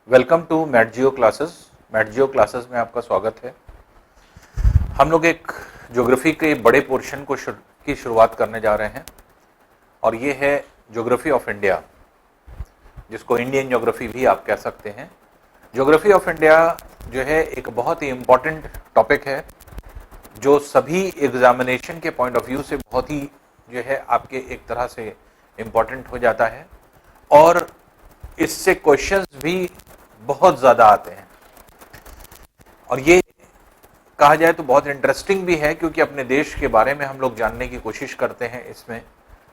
Welcome to MatGeo classes. MatGeo classes में आपका स्वागत है। हम लोग एक ज्योग्राफी के बड़े पोर्शन की शुरुआत करने जा रहे हैं और ये है ज्योग्राफी ऑफ इंडिया, जिसको इंडियन ज्योग्राफी भी आप कह सकते हैं। ज्योग्राफी ऑफ इंडिया जो है एक बहुत ही इम्पॉर्टेंट टॉपिक है, जो सभी एग्जामिनेशन के पॉइंट ऑफ व्यू से बहुत ही जो है आपके एक तरह से इम्पॉर्टेंट हो जाता है और इससे क्वेश्चंस भी बहुत ज़्यादा आते हैं। और ये कहा जाए तो बहुत इंटरेस्टिंग भी है, क्योंकि अपने देश के बारे में हम लोग जानने की कोशिश करते हैं इसमें,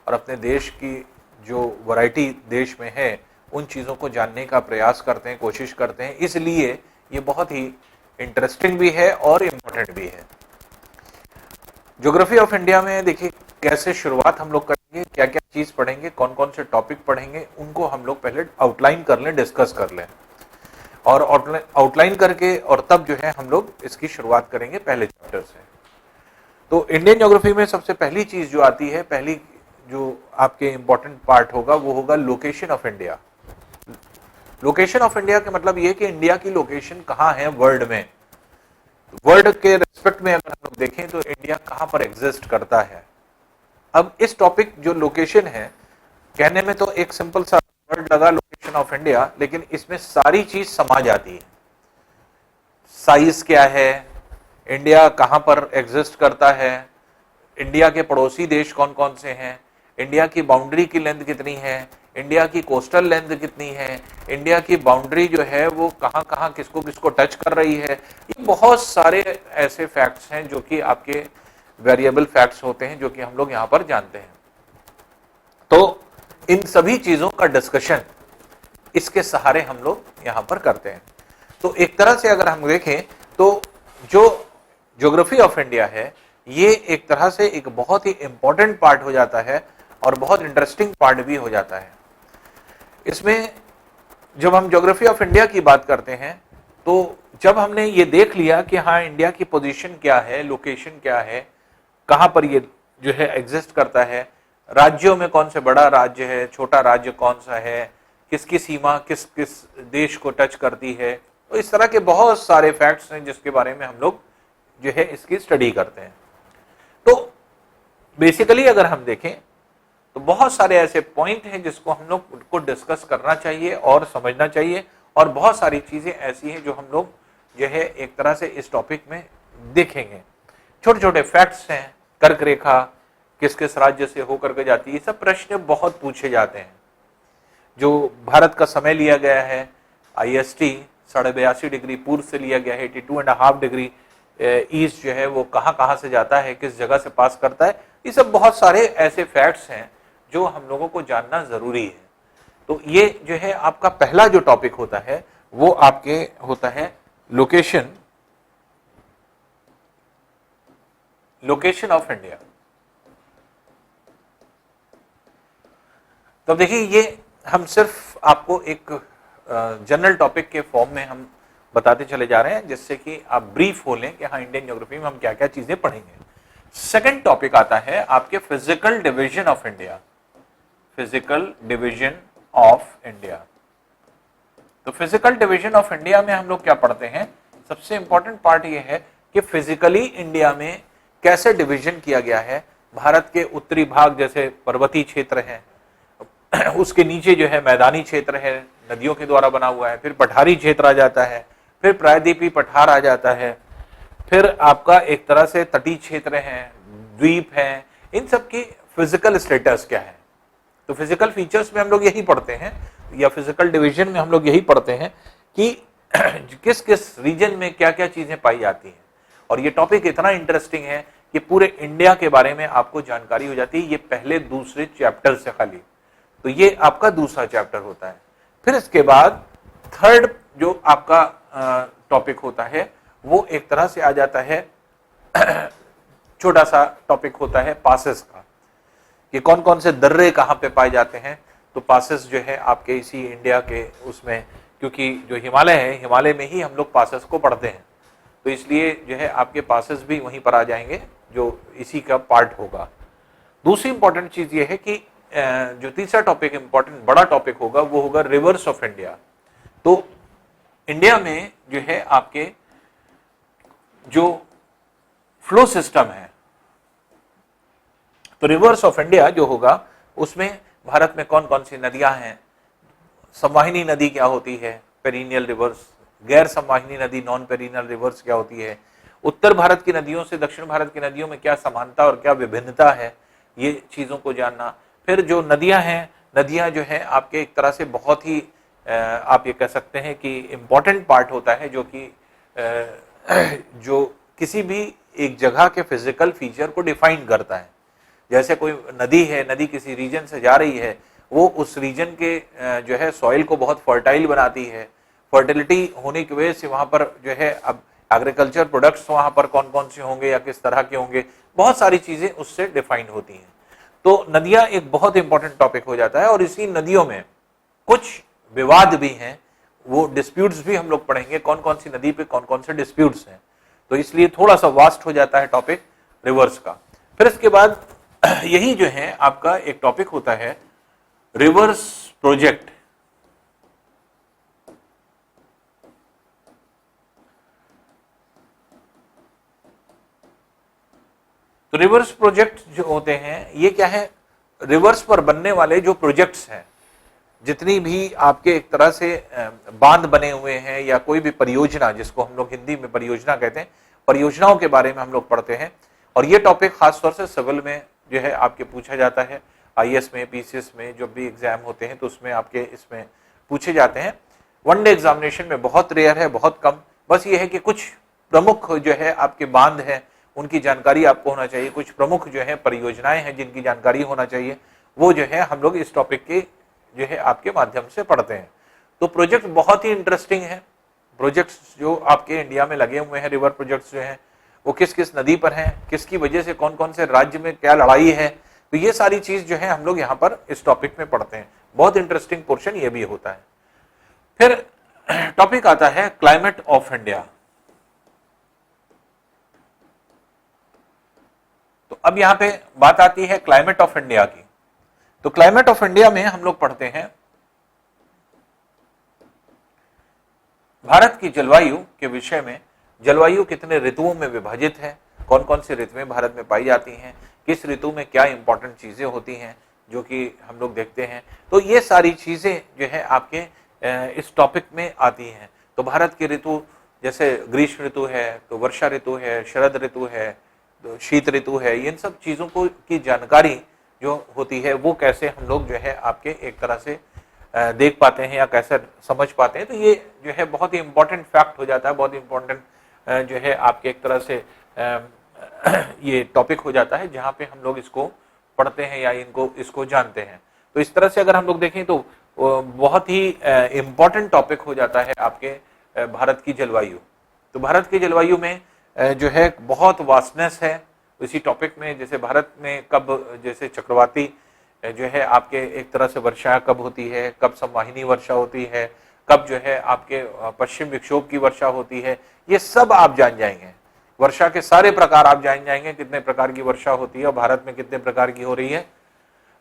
और अपने देश की जो वैरायटी देश में है उन चीज़ों को जानने का प्रयास करते हैं, कोशिश करते हैं। इसलिए ये बहुत ही इंटरेस्टिंग भी है और इम्पोर्टेंट भी है। ज्योग्राफी ऑफ इंडिया में देखिए कैसे शुरुआत हम लोग करेंगे, क्या क्या चीज़ पढ़ेंगे, कौन कौन से टॉपिक पढ़ेंगे, उनको हम लोग पहले आउटलाइन कर लें, डिस्कस कर लें, और आउटलाइन करके और तब जो है हम लोग इसकी शुरुआत करेंगे पहले चैप्टर से। तो इंडियन ज्योग्राफी में सबसे पहली चीज जो आती है, पहली जो आपके इंपॉर्टेंट पार्ट होगा वो होगा location of India. Location of India का मतलब ये कि इंडिया की लोकेशन कहाँ है वर्ल्ड में। वर्ल्ड के रेस्पेक्ट में अगर हम लोग देखें तो इंडिया कहाँ पर एग्जिस्ट करता है। अब इस टॉपिक जो लोकेशन है, कहने में तो एक सिंपल सा वर्ड लगा लोकेशन ऑफ इंडिया, लेकिन इसमें सारी चीज समा जाती है। साइज क्या है, इंडिया कहां पर एग्जिस्ट करता है, इंडिया के पड़ोसी देश कौन कौन से हैं, इंडिया की बाउंड्री की लेंथ कितनी है, इंडिया की कोस्टल लेंथ कितनी है, इंडिया की बाउंड्री जो है वो कहां कहां किसको किसको टच कर रही है। ये बहुत सारे ऐसे फैक्ट्स हैं जो कि आपके वेरिएबल फैक्ट्स होते हैं, जो कि हम लोग यहाँ पर जानते हैं। तो इन सभी चीजों का डिस्कशन इसके सहारे हम लोग यहां पर करते हैं। तो एक तरह से अगर हम देखें तो जो ज्योग्राफी ऑफ इंडिया है ये एक तरह से एक बहुत ही इंपॉर्टेंट पार्ट हो जाता है और बहुत इंटरेस्टिंग पार्ट भी हो जाता है। इसमें जब हम ज्योग्राफी ऑफ इंडिया की बात करते हैं तो जब हमने ये देख लिया कि हाँ इंडिया की पोजीशन क्या है, लोकेशन क्या है, कहां पर ये जो है एग्जिस्ट करता है, राज्यों में कौन से बड़ा राज्य है, छोटा राज्य कौन सा है, किसकी सीमा किस किस देश को टच करती है, तो इस तरह के बहुत सारे फैक्ट्स हैं जिसके बारे में हम लोग जो है इसकी स्टडी करते हैं। तो बेसिकली अगर हम देखें तो बहुत सारे ऐसे पॉइंट हैं जिसको हम लोग को डिस्कस करना चाहिए और समझना चाहिए, और बहुत सारी चीजें ऐसी हैं जो हम लोग जो है एक तरह से इस टॉपिक में देखेंगे। छोटे छोटे फैक्ट्स हैं, कर्क रेखा किस किस राज्य से होकर के जाती है, सब प्रश्न बहुत पूछे जाते हैं। जो भारत का समय लिया गया है IST 82.5 डिग्री पूर्व से लिया गया है, 82.5 डिग्री ईस्ट जो है वो कहाँ कहाँ से जाता है, किस जगह से पास करता है, ये सब बहुत सारे ऐसे फैक्ट्स हैं जो हम लोगों को जानना जरूरी है। तो ये जो है आपका पहला जो टॉपिक होता है वो आपके होता है लोकेशन ऑफ इंडिया। तो देखिए ये हम सिर्फ आपको एक जनरल टॉपिक के फॉर्म में हम बताते चले जा रहे हैं, जिससे कि आप ब्रीफ हो लें कि हाँ इंडियन ज्योग्राफी में हम क्या क्या चीजें पढ़ेंगे। सेकंड टॉपिक आता है आपके physical division of India. Physical division of India. तो फिजिकल डिवीजन ऑफ इंडिया में हम लोग क्या पढ़ते हैं, सबसे इंपॉर्टेंट पार्ट ये है कि फिजिकली इंडिया में कैसे डिवीजन किया गया है। भारत के उत्तरी भाग जैसे पर्वतीय क्षेत्र है, उसके नीचे जो है मैदानी क्षेत्र है, नदियों के द्वारा बना हुआ है, फिर पठारी क्षेत्र आ जाता है, फिर प्रायद्वीपीय पठार आ जाता है, फिर आपका एक तरह से तटीय क्षेत्र है, द्वीप है। इन सब की फिजिकल स्टेटस क्या है। तो फिजिकल फीचर्स में हम लोग यही पढ़ते हैं, या फिजिकल डिवीजन में हम लोग यही पढ़ते हैं कि किस किस रीजन में क्या क्या चीजें पाई जाती हैं। और ये टॉपिक इतना इंटरेस्टिंग है कि पूरे इंडिया के बारे में आपको जानकारी हो जाती है, ये पहले दूसरे चैप्टर से खाली। तो ये आपका दूसरा चैप्टर होता है। फिर इसके बाद थर्ड जो आपका टॉपिक होता है वो एक तरह से आ जाता है छोटा सा टॉपिक होता है पासेस का, कि कौन कौन से दर्रे कहाँ पे पाए जाते हैं। तो पासेस जो है आपके इसी इंडिया के उसमें, क्योंकि जो हिमालय है, हिमालय में ही हम लोग पासेस को पढ़ते हैं, तो इसलिए जो है आपके पासेस भी वहीं पर आ जाएंगे, जो इसी का पार्ट होगा। दूसरी इंपॉर्टेंट चीज ये है कि जो तीसरा टॉपिक इंपॉर्टेंट बड़ा टॉपिक होगा वो होगा रिवर्स ऑफ इंडिया। तो इंडिया में जो है आपके जो फ्लो सिस्टम है, तो रिवर्स ऑफ इंडिया जो होगा उसमें भारत में कौन कौन सी नदियां हैं, संवाहिनी नदी क्या होती है, पेरिनियल रिवर्स, गैर संवाहिनी नदी नॉन पेरिनियल रिवर्स क्या होती है, उत्तर भारत की नदियों से दक्षिण भारत की नदियों में क्या समानता और क्या विभिन्नता है, ये चीजों को जानना। फिर जो नदियां हैं, नदियां जो है आपके एक तरह से बहुत ही आप ये कह सकते हैं कि इम्पोर्टेंट पार्ट होता है, जो कि जो किसी भी एक जगह के फिजिकल फीचर को डिफाइन करता है। जैसे कोई नदी है, नदी किसी रीजन से जा रही है, वो उस रीजन के जो है सॉइल को बहुत फर्टाइल बनाती है। फर्टिलिटी होने की वजह से वहां पर जो है अब एग्रीकल्चर प्रोडक्ट्स वहां पर कौन कौन से होंगे या किस तरह के होंगे, बहुत सारी चीजें उससे डिफाइन होती हैं। तो नदियां एक बहुत इंपॉर्टेंट टॉपिक हो जाता है, और इसी नदियों में कुछ विवाद भी हैं, वो डिस्प्यूट्स भी हम लोग पढ़ेंगे, कौन कौन सी नदी पे कौन कौन से डिस्प्यूट्स हैं। तो इसलिए थोड़ा सा वास्ट हो जाता है टॉपिक रिवर्स का। फिर इसके बाद यही जो है आपका एक टॉपिक होता है रिवर्स प्रोजेक्ट। तो रिवर्स प्रोजेक्ट जो होते हैं ये क्या है, रिवर्स पर बनने वाले जो प्रोजेक्ट्स हैं, जितनी भी आपके एक तरह से बांध बने हुए हैं या कोई भी परियोजना, जिसको हम लोग हिंदी में परियोजना कहते हैं, परियोजनाओं के बारे में हम लोग पढ़ते हैं। और ये टॉपिक खासतौर से सिविल में जो है आपके पूछा जाता है, आईएएस में, पीसीएस में जब भी एग्जाम होते हैं तो उसमें आपके इसमें पूछे जाते हैं। वनडे एग्जामिनेशन में बहुत रेयर है, बहुत कम। बस ये है कि कुछ प्रमुख जो है आपके बांध हैं उनकी जानकारी आपको होना चाहिए, कुछ प्रमुख जो है परियोजनाएं हैं जिनकी जानकारी होना चाहिए, वो जो है हम लोग इस टॉपिक के जो है आपके माध्यम से पढ़ते हैं। तो प्रोजेक्ट बहुत ही इंटरेस्टिंग है। प्रोजेक्ट्स जो आपके इंडिया में लगे हुए हैं, रिवर प्रोजेक्ट्स जो हैं, वो किस किस नदी पर हैं, किसकी वजह से कौन कौन से राज्य में क्या लड़ाई है, तो ये सारी चीज जो है हम लोग यहाँ पर इस टॉपिक में पढ़ते हैं। बहुत इंटरेस्टिंग पोर्शन ये भी होता है। फिर टॉपिक आता है क्लाइमेट ऑफ इंडिया। तो अब यहां पे बात आती है क्लाइमेट ऑफ इंडिया की। तो क्लाइमेट ऑफ इंडिया में हम लोग पढ़ते हैं भारत की जलवायु के विषय में। जलवायु कितने ऋतुओं में विभाजित है, कौन कौन सी ऋतुएं भारत में पाई जाती हैं, किस ऋतु में क्या इंपॉर्टेंट चीजें होती हैं जो कि हम लोग देखते हैं। तो ये सारी चीजें जो है आपके इस टॉपिक में आती हैं। तो भारत के ऋतु जैसे ग्रीष्म ऋतु है, तो वर्षा ऋतु है, शरद ऋतु है, तो शीत ऋतु है, इन सब चीजों को की जानकारी जो होती है वो कैसे हम लोग जो है आपके एक तरह से देख पाते हैं या कैसे समझ पाते हैं। तो ये जो है बहुत ही इंपॉर्टेंट फैक्ट हो जाता है, बहुत ही इंपॉर्टेंट जो है आपके एक तरह से ये टॉपिक हो जाता है जहाँ पे हम लोग इसको पढ़ते हैं या इसको जानते हैं। तो इस तरह से अगर हम लोग देखें तो बहुत ही इम्पॉर्टेंट टॉपिक हो जाता है आपके भारत की जलवायु। तो भारत की जलवायु में जो है बहुत वास्टनेस है इसी टॉपिक में। जैसे भारत में कब जैसे चक्रवाती जो है आपके एक तरह से वर्षा कब होती है, कब संवाहिनी वर्षा होती है, कब जो है आपके पश्चिम विक्षोभ की वर्षा होती है, ये सब आप जान जाएंगे। वर्षा के सारे प्रकार आप जान जाएंगे, कितने प्रकार की वर्षा होती है और भारत में कितने प्रकार की हो रही है,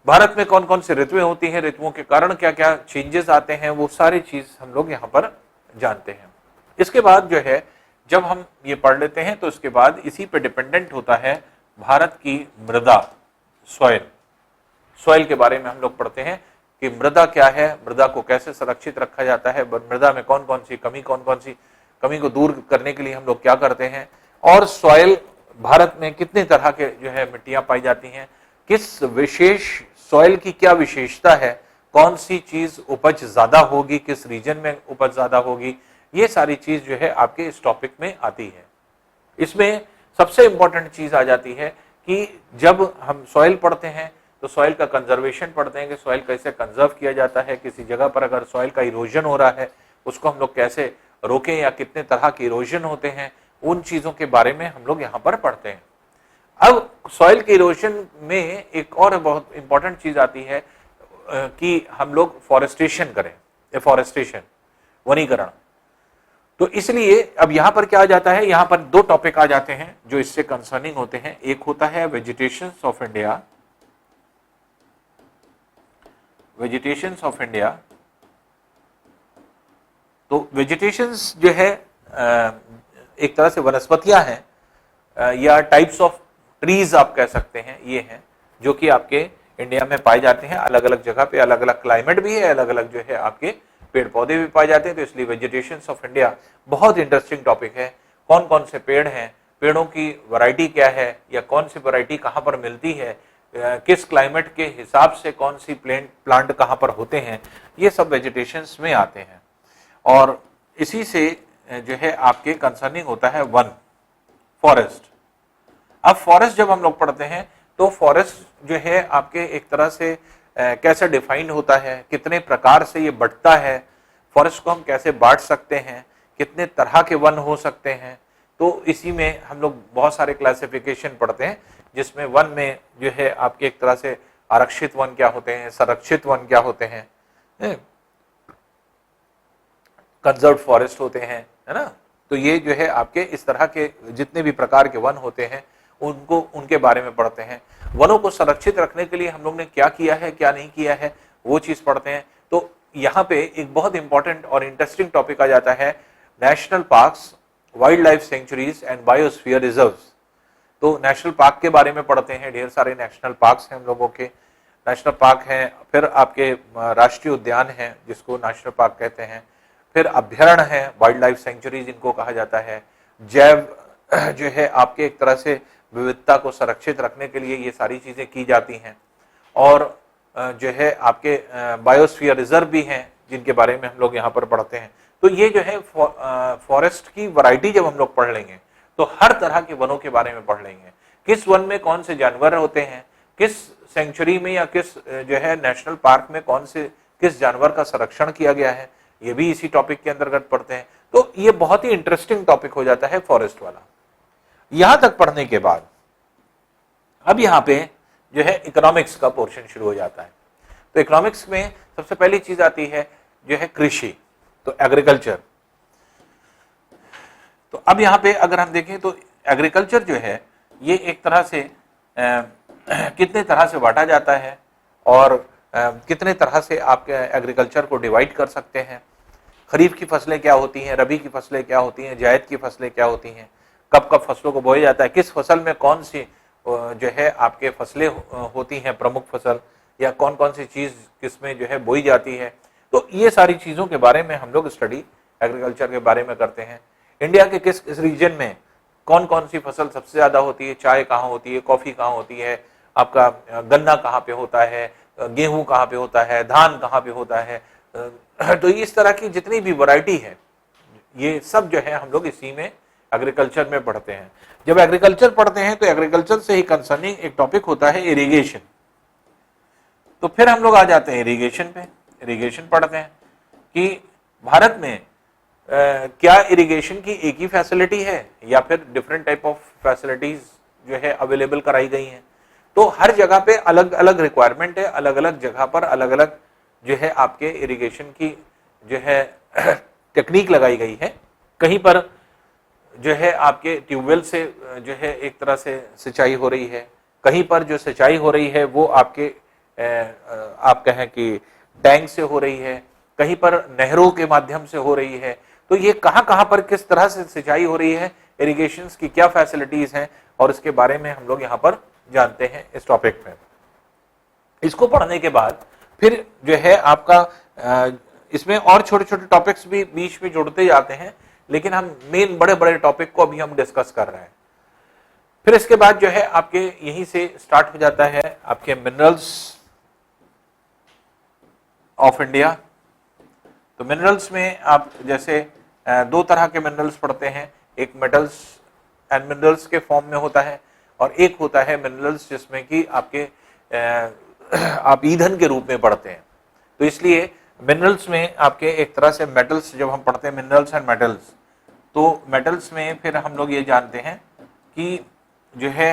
भारत में कौन कौन से ऋतुएं होती हैं, ऋतुओं के कारण क्या क्या चेंजेस आते हैं, वो सारी चीज हम लोग यहाँ पर जानते हैं। इसके बाद जो है जब हम ये पढ़ लेते हैं तो इसके बाद इसी पे डिपेंडेंट होता है भारत की मृदा, सॉइल। सॉइल के बारे में हम लोग पढ़ते हैं कि मृदा क्या है, मृदा को कैसे संरक्षित रखा जाता है, मृदा में कौन कौन सी कमी को दूर करने के लिए हम लोग क्या करते हैं, और सॉइल भारत में कितने तरह के जो है मिट्टियां पाई जाती हैं, किस विशेष सॉइल की क्या विशेषता है, कौन सी चीज उपज ज्यादा होगी, किस रीजन में उपज ज्यादा होगी, ये सारी चीज जो है आपके इस टॉपिक में आती है। इसमें सबसे इंपॉर्टेंट चीज आ जाती है कि जब हम सॉइल पढ़ते हैं तो सॉइल का कंजर्वेशन पढ़ते हैं कि सॉइल कैसे कंजर्व किया जाता है, किसी जगह पर अगर सॉइल का इरोजन हो रहा है उसको हम लोग कैसे रोकें या कितने तरह के इरोजन होते हैं, उन चीजों के बारे में हम लोग यहाँ पर पढ़ते हैं। अब सॉइल के इरोजन में एक और बहुत इंपॉर्टेंट चीज आती है कि हम लोग फॉरेस्टेशन करें, एफॉरेस्टेशन, वनीकरण। तो इसलिए अब यहां पर क्या आ जाता है, यहां पर दो टॉपिक आ जाते हैं जो इससे कंसर्निंग होते हैं। एक होता है vegetations of India, vegetations of India. तो वेजिटेशंस जो है एक तरह से वनस्पतियां हैं या टाइप्स ऑफ ट्रीज आप कह सकते हैं, ये हैं जो कि आपके इंडिया में पाए जाते हैं। अलग अलग जगह पे अलग अलग क्लाइमेट भी है, अलग अलग जो है आपके पेड़ पौधे भी पाए जाते हैं। तो इसलिए वेजिटेशंस ऑफ इंडिया बहुत इंटरेस्टिंग टॉपिक है। कौन कौन से पेड़ हैं, पेड़ों की वैरायटी क्या है, या कौन सी वैरायटी कहाँ पर मिलती है, किस क्लाइमेट के हिसाब से कौन सी प्लांट कहाँ पर होते हैं, ये सब वेजिटेशंस में आते हैं। और इसी से जो है आपके कंसर्निंग होता है वन, फॉरेस्ट। अब फॉरेस्ट जब हम लोग पढ़ते हैं तो फॉरेस्ट जो है आपके एक तरह से कैसे डिफाइन होता है, कितने प्रकार से ये बढ़ता है, फॉरेस्ट को हम कैसे बांट सकते हैं, कितने तरह के वन हो सकते हैं। तो इसी में हम लोग बहुत सारे क्लासिफिकेशन पढ़ते हैं, जिसमें वन में जो है आपके एक तरह से आरक्षित वन क्या होते हैं, संरक्षित वन क्या होते हैं, कंजर्व फॉरेस्ट होते हैं, है ना। तो ये जो है आपके इस तरह के जितने भी प्रकार के वन होते हैं उनको उनके बारे में पढ़ते हैं। वनों को संरक्षित रखने के लिए हम लोग ने क्या किया है, क्या नहीं किया है, वो चीज पढ़ते हैं। तो यहाँ पे एक बहुत इंपॉर्टेंट और इंटरेस्टिंग टॉपिक आ जाता है national parks, wild life sanctuaries and biosphere reserves. तो नेशनल पार्क के बारे में पढ़ते हैं, ढेर सारे नेशनल पार्क्स हैं हम लोगों के, नेशनल पार्क हैं, फिर आपके राष्ट्रीय उद्यान हैं जिसको नेशनल पार्क कहते हैं, फिर अभ्यारण्य है, वाइल्ड लाइफ सेंचुरीज इनको कहा जाता है। जैव जो है आपके एक तरह से विविधता को संरक्षित रखने के लिए ये सारी चीजें की जाती हैं। और जो है आपके बायोस्फीयर रिजर्व भी हैं जिनके बारे में हम लोग यहाँ पर पढ़ते हैं। तो ये जो है फॉरेस्ट की वैरायटी जब हम लोग पढ़ लेंगे तो हर तरह के वनों के बारे में पढ़ लेंगे, किस वन में कौन से जानवर होते हैं, किस सेंचुरी में या किस जो है नेशनल पार्क में कौन से किस जानवर का संरक्षण किया गया है, ये भी इसी टॉपिक के अंतर्गत पढ़ते हैं। तो ये बहुत ही इंटरेस्टिंग टॉपिक हो जाता है फॉरेस्ट वाला। यहां तक पढ़ने के बाद अब यहां पे जो है इकोनॉमिक्स का पोर्शन शुरू हो जाता है। तो इकोनॉमिक्स में सबसे पहली चीज आती है जो है कृषि, तो एग्रीकल्चर। तो अब यहां पे अगर हम देखें तो एग्रीकल्चर जो है ये एक तरह से कितने तरह से बांटा जाता है और कितने तरह से आप एग्रीकल्चर को डिवाइड कर सकते हैं। खरीफ की फसलें क्या होती हैं, रबी की फसलें क्या होती हैं, जायद की फसलें क्या होती हैं, कब कब फसलों को बोया जाता है, किस फसल में कौन सी जो है आपके फसलें होती हैं प्रमुख फसल, या कौन कौन सी चीज किसमें जो है बोई जाती है। तो ये सारी चीजों के बारे में हम लोग स्टडी एग्रीकल्चर के बारे में करते हैं। इंडिया के किस रीजन में कौन कौन सी फसल सबसे ज्यादा होती है, चाय कहाँ होती है, कॉफी कहाँ होती है, आपका गन्ना कहाँ पे होता है, गेहूं कहाँ पे होता है, धान कहाँ पे होता है। तो इस तरह की जितनी भी वैरायटी है ये सब जो है हम लोग इसी में एग्रीकल्चर में पढ़ते हैं। जब एग्रीकल्चर पढ़ते हैं तो एग्रीकल्चर से ही कंसर्निंग एक टॉपिक होता है इरिगेशन। तो फिर हम लोग आ जाते हैं इरिगेशन पे। इरिगेशन पढ़ते हैं कि भारत में क्या इरिगेशन की एक ही फैसिलिटी है या फिर डिफरेंट टाइप ऑफ फैसिलिटीज जो है अवेलेबल कराई गई हैं। तो हर जगह पे अलग अलग रिक्वायरमेंट है, अलग अलग जगह पर अलग अलग जो है आपके इरिगेशन की जो है टेक्निक लगाई गई है। कहीं पर जो है आपके ट्यूबवेल से जो है एक तरह से सिंचाई हो रही है, कहीं पर जो सिंचाई हो रही है वो आपके आप कहें कि टैंक से हो रही है, कहीं पर नहरों के माध्यम से हो रही है। तो ये कहाँ पर किस तरह से सिंचाई हो रही है, इरिगेशन की क्या फैसिलिटीज हैं, और इसके बारे में हम लोग यहाँ पर जानते हैं इस टॉपिक में। इसको पढ़ने के बाद फिर जो है आपका इसमें और छोटे छोटे टॉपिक्स भी बीच में जुड़ते जाते हैं, लेकिन हम मेन बड़े बड़े टॉपिक को अभी हम डिस्कस कर रहे हैं। फिर इसके बाद जो है आपके यहीं से स्टार्ट हो जाता है आपके मिनरल्स ऑफ इंडिया। तो मिनरल्स में आप जैसे दो तरह के मिनरल्स पढ़ते हैं, एक मेटल्स एंड मिनरल्स के फॉर्म में होता है और एक होता है मिनरल्स जिसमें कि आपके आप ईंधन के रूप में पढ़ते हैं। तो इसलिए मिनरल्स में आपके एक तरह से मेटल्स जब हम पढ़ते हैं मिनरल्स एंड मेटल्स, तो मेटल्स में फिर हम लोग ये जानते हैं कि जो है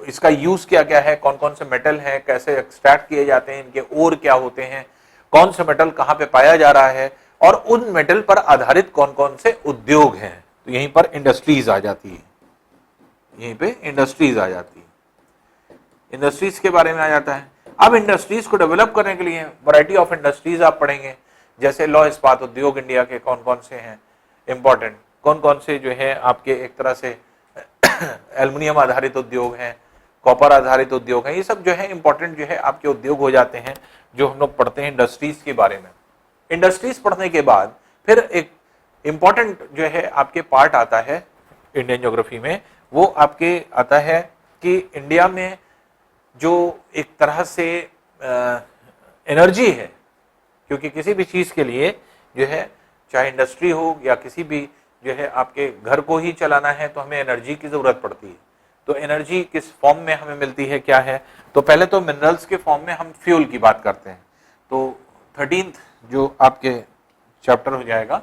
इसका यूज क्या क्या है, कौन कौन से मेटल है, कैसे एक्सट्रैक्ट किए जाते हैं, इनके ओर क्या होते हैं, कौन सा मेटल कहाँ पे पाया जा रहा है, और उन मेटल पर आधारित कौन कौन से उद्योग हैं। तो यहीं पर इंडस्ट्रीज आ जाती है, यहीं पे इंडस्ट्रीज आ जाती है, इंडस्ट्रीज के बारे में आ जाता है। अब इंडस्ट्रीज को डेवलप करने के लिए वैरायटी ऑफ इंडस्ट्रीज आप पढ़ेंगे जैसे लौह इस्पात उद्योग इंडिया के कौन कौन से हैं इंपॉर्टेंट, कौन कौन से जो है आपके एक तरह से एल्युमिनियम आधारित उद्योग हैं, कॉपर आधारित उद्योग हैं, ये सब जो है इंपॉर्टेंट जो है आपके उद्योग हो जाते हैं जो हम लोग पढ़ते हैं इंडस्ट्रीज के बारे में। इंडस्ट्रीज पढ़ने के बाद फिर एक इंपॉर्टेंट जो है आपके पार्ट आता है इंडियन ज्योग्राफी में, वो आपके आता है कि इंडिया में जो एक तरह से एनर्जी है, क्योंकि किसी भी चीज के लिए जो है चाहे इंडस्ट्री हो या किसी भी जो है आपके घर को ही चलाना है तो हमें एनर्जी की जरूरत पड़ती है। तो एनर्जी किस फॉर्म में हमें मिलती है, क्या है, तो पहले तो मिनरल्स के फॉर्म में हम फ्यूल की बात करते हैं। तो 13th जो आपके चैप्टर हो जाएगा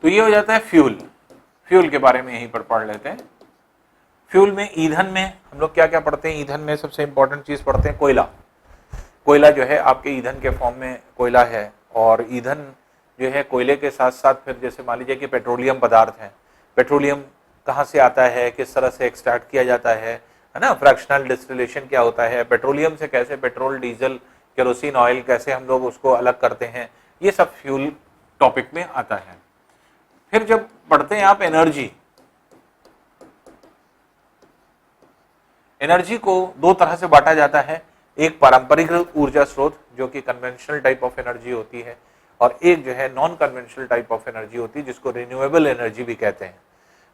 तो ये हो जाता है फ्यूल। फ्यूल के बारे में यहीं पर पढ़ लेते हैं। फ्यूल में ईंधन में हम लोग क्या क्या पढ़ते हैं, ईंधन में सबसे इंपॉर्टेंट चीज पढ़ते हैं कोयला। कोयला जो है आपके ईंधन के फॉर्म में कोयला है, और ईंधन जो है कोयले के साथ साथ फिर जैसे मान लीजिए कि पेट्रोलियम पदार्थ है, पेट्रोलियम कहाँ से आता है, किस तरह से एक्सट्रैक्ट किया जाता है ना, फ्रैक्शनल डिस्टिलेशन क्या होता है, पेट्रोलियम से कैसे पेट्रोल, डीजल, केरोसिन ऑयल कैसे हम लोग उसको अलग करते हैं, ये सब फ्यूल टॉपिक में आता है। फिर जब पढ़ते हैं आप एनर्जी, एनर्जी को दो तरह से बांटा जाता है, एक पारंपरिक ऊर्जा स्रोत जो कि कन्वेंशनल टाइप ऑफ एनर्जी होती है, और एक जो है non conventional type of energy होती है जिसको रिन्यूएबल एनर्जी भी कहते हैं।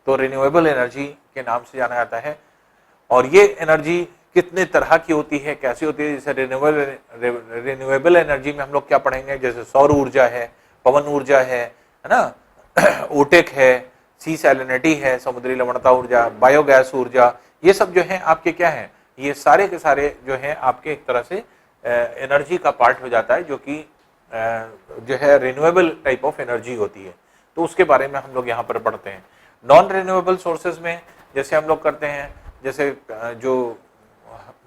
तो रिन्यूएबल एनर्जी के नाम से जाना जाता है। और ये एनर्जी कितने तरह की होती है, कैसी होती है, जैसे रिन्यूएबल एनर्जी में हम लोग क्या पढ़ेंगे, जैसे सौर ऊर्जा है, पवन ऊर्जा है ना, ओटेक है, सी सैलिनिटी है, समुद्री लवणता ऊर्जा, बायोगैस ऊर्जा, ये सब जो है आपके क्या है, ये सारे के सारे जो है आपके एक तरह से एनर्जी का पार्ट हो जाता है, जो कि जो है रिन्यूएबल टाइप ऑफ एनर्जी होती है। तो उसके बारे में हम लोग यहाँ पर पढ़ते हैं। नॉन रिन्यूएबल सोर्सेज में जैसे हम लोग करते हैं, जैसे जो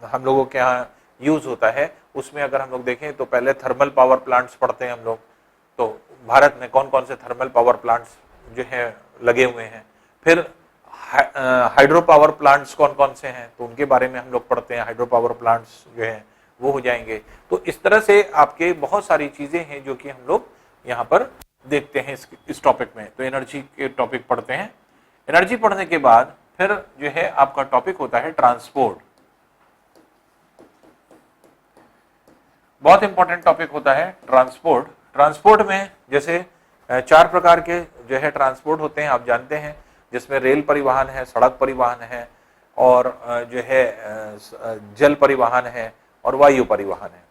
हम लोगों के यहाँ यूज होता है उसमें अगर हम लोग देखें तो पहले थर्मल पावर प्लांट्स पढ़ते हैं हम लोग। तो भारत में कौन कौन से थर्मल पावर प्लांट्स जो है लगे हुए हैं, फिर हाइड्रो पावर प्लांट्स कौन कौन से हैं तो उनके बारे में हम लोग पढ़ते हैं, हाइड्रो पावर प्लांट्स जो हैं वो हो जाएंगे। तो इस तरह से आपके बहुत सारी चीजें हैं जो कि हम लोग यहाँ पर देखते हैं इस टॉपिक में। तो एनर्जी के टॉपिक पढ़ते हैं। एनर्जी पढ़ने के बाद फिर जो है आपका टॉपिक होता है ट्रांसपोर्ट। बहुत इंपॉर्टेंट टॉपिक होता है ट्रांसपोर्ट। ट्रांसपोर्ट में जैसे 4 प्रकार के जो है ट्रांसपोर्ट होते हैं, आप जानते हैं, जिसमें रेल परिवहन है, सड़क परिवहन है, और जो है जल परिवहन है, और वायु परिवहन है।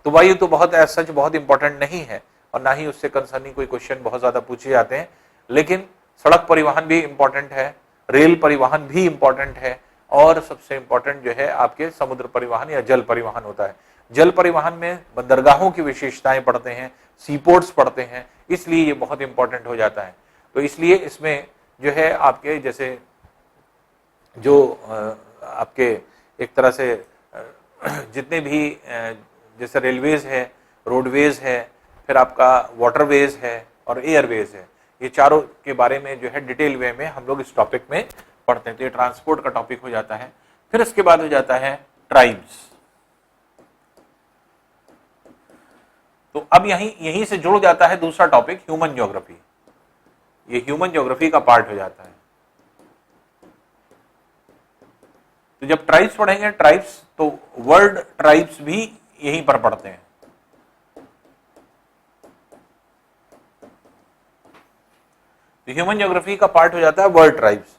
तो वायु तो बहुत सच बहुत इंपॉर्टेंट नहीं है, और ना ही उससे कंसर्निंग कोई क्वेश्चन बहुत ज्यादा पूछे जाते हैं, लेकिन सड़क परिवहन भी इंपॉर्टेंट है, रेल परिवहन भी इंपॉर्टेंट है, और सबसे इंपॉर्टेंट जो है आपके समुद्र परिवहन या जल परिवहन होता है। जल परिवहन में बंदरगाहों की विशेषताएं पढ़ते हैं, सीपोर्ट्स पढ़ते हैं, इसलिए ये बहुत इंपॉर्टेंट हो जाता है। तो इसलिए इसमें जो है आपके जैसे जो आपके एक तरह से जितने भी जैसे रेलवेज है, रोडवेज है, फिर आपका वाटरवेज है और एयरवेज है, ये चारों के बारे में जो है डिटेल वे में हम लोग इस टॉपिक में पढ़ते हैं। तो ये ट्रांसपोर्ट का टॉपिक हो जाता है। फिर इसके बाद हो जाता है ट्राइब्स। तो अब यहीं से जुड़ जाता है दूसरा टॉपिक ह्यूमन ज्योग्राफी। ये ह्यूमन ज्योग्राफी का पार्ट हो जाता है। तो जब ट्राइब्स पढ़ेंगे, ट्राइब्स तो वर्ल्ड ट्राइब्स भी यहीं पर पढ़ते हैं। तो ह्यूमन ज्योग्राफी का पार्ट हो जाता है वर्ल्ड ट्राइब्स।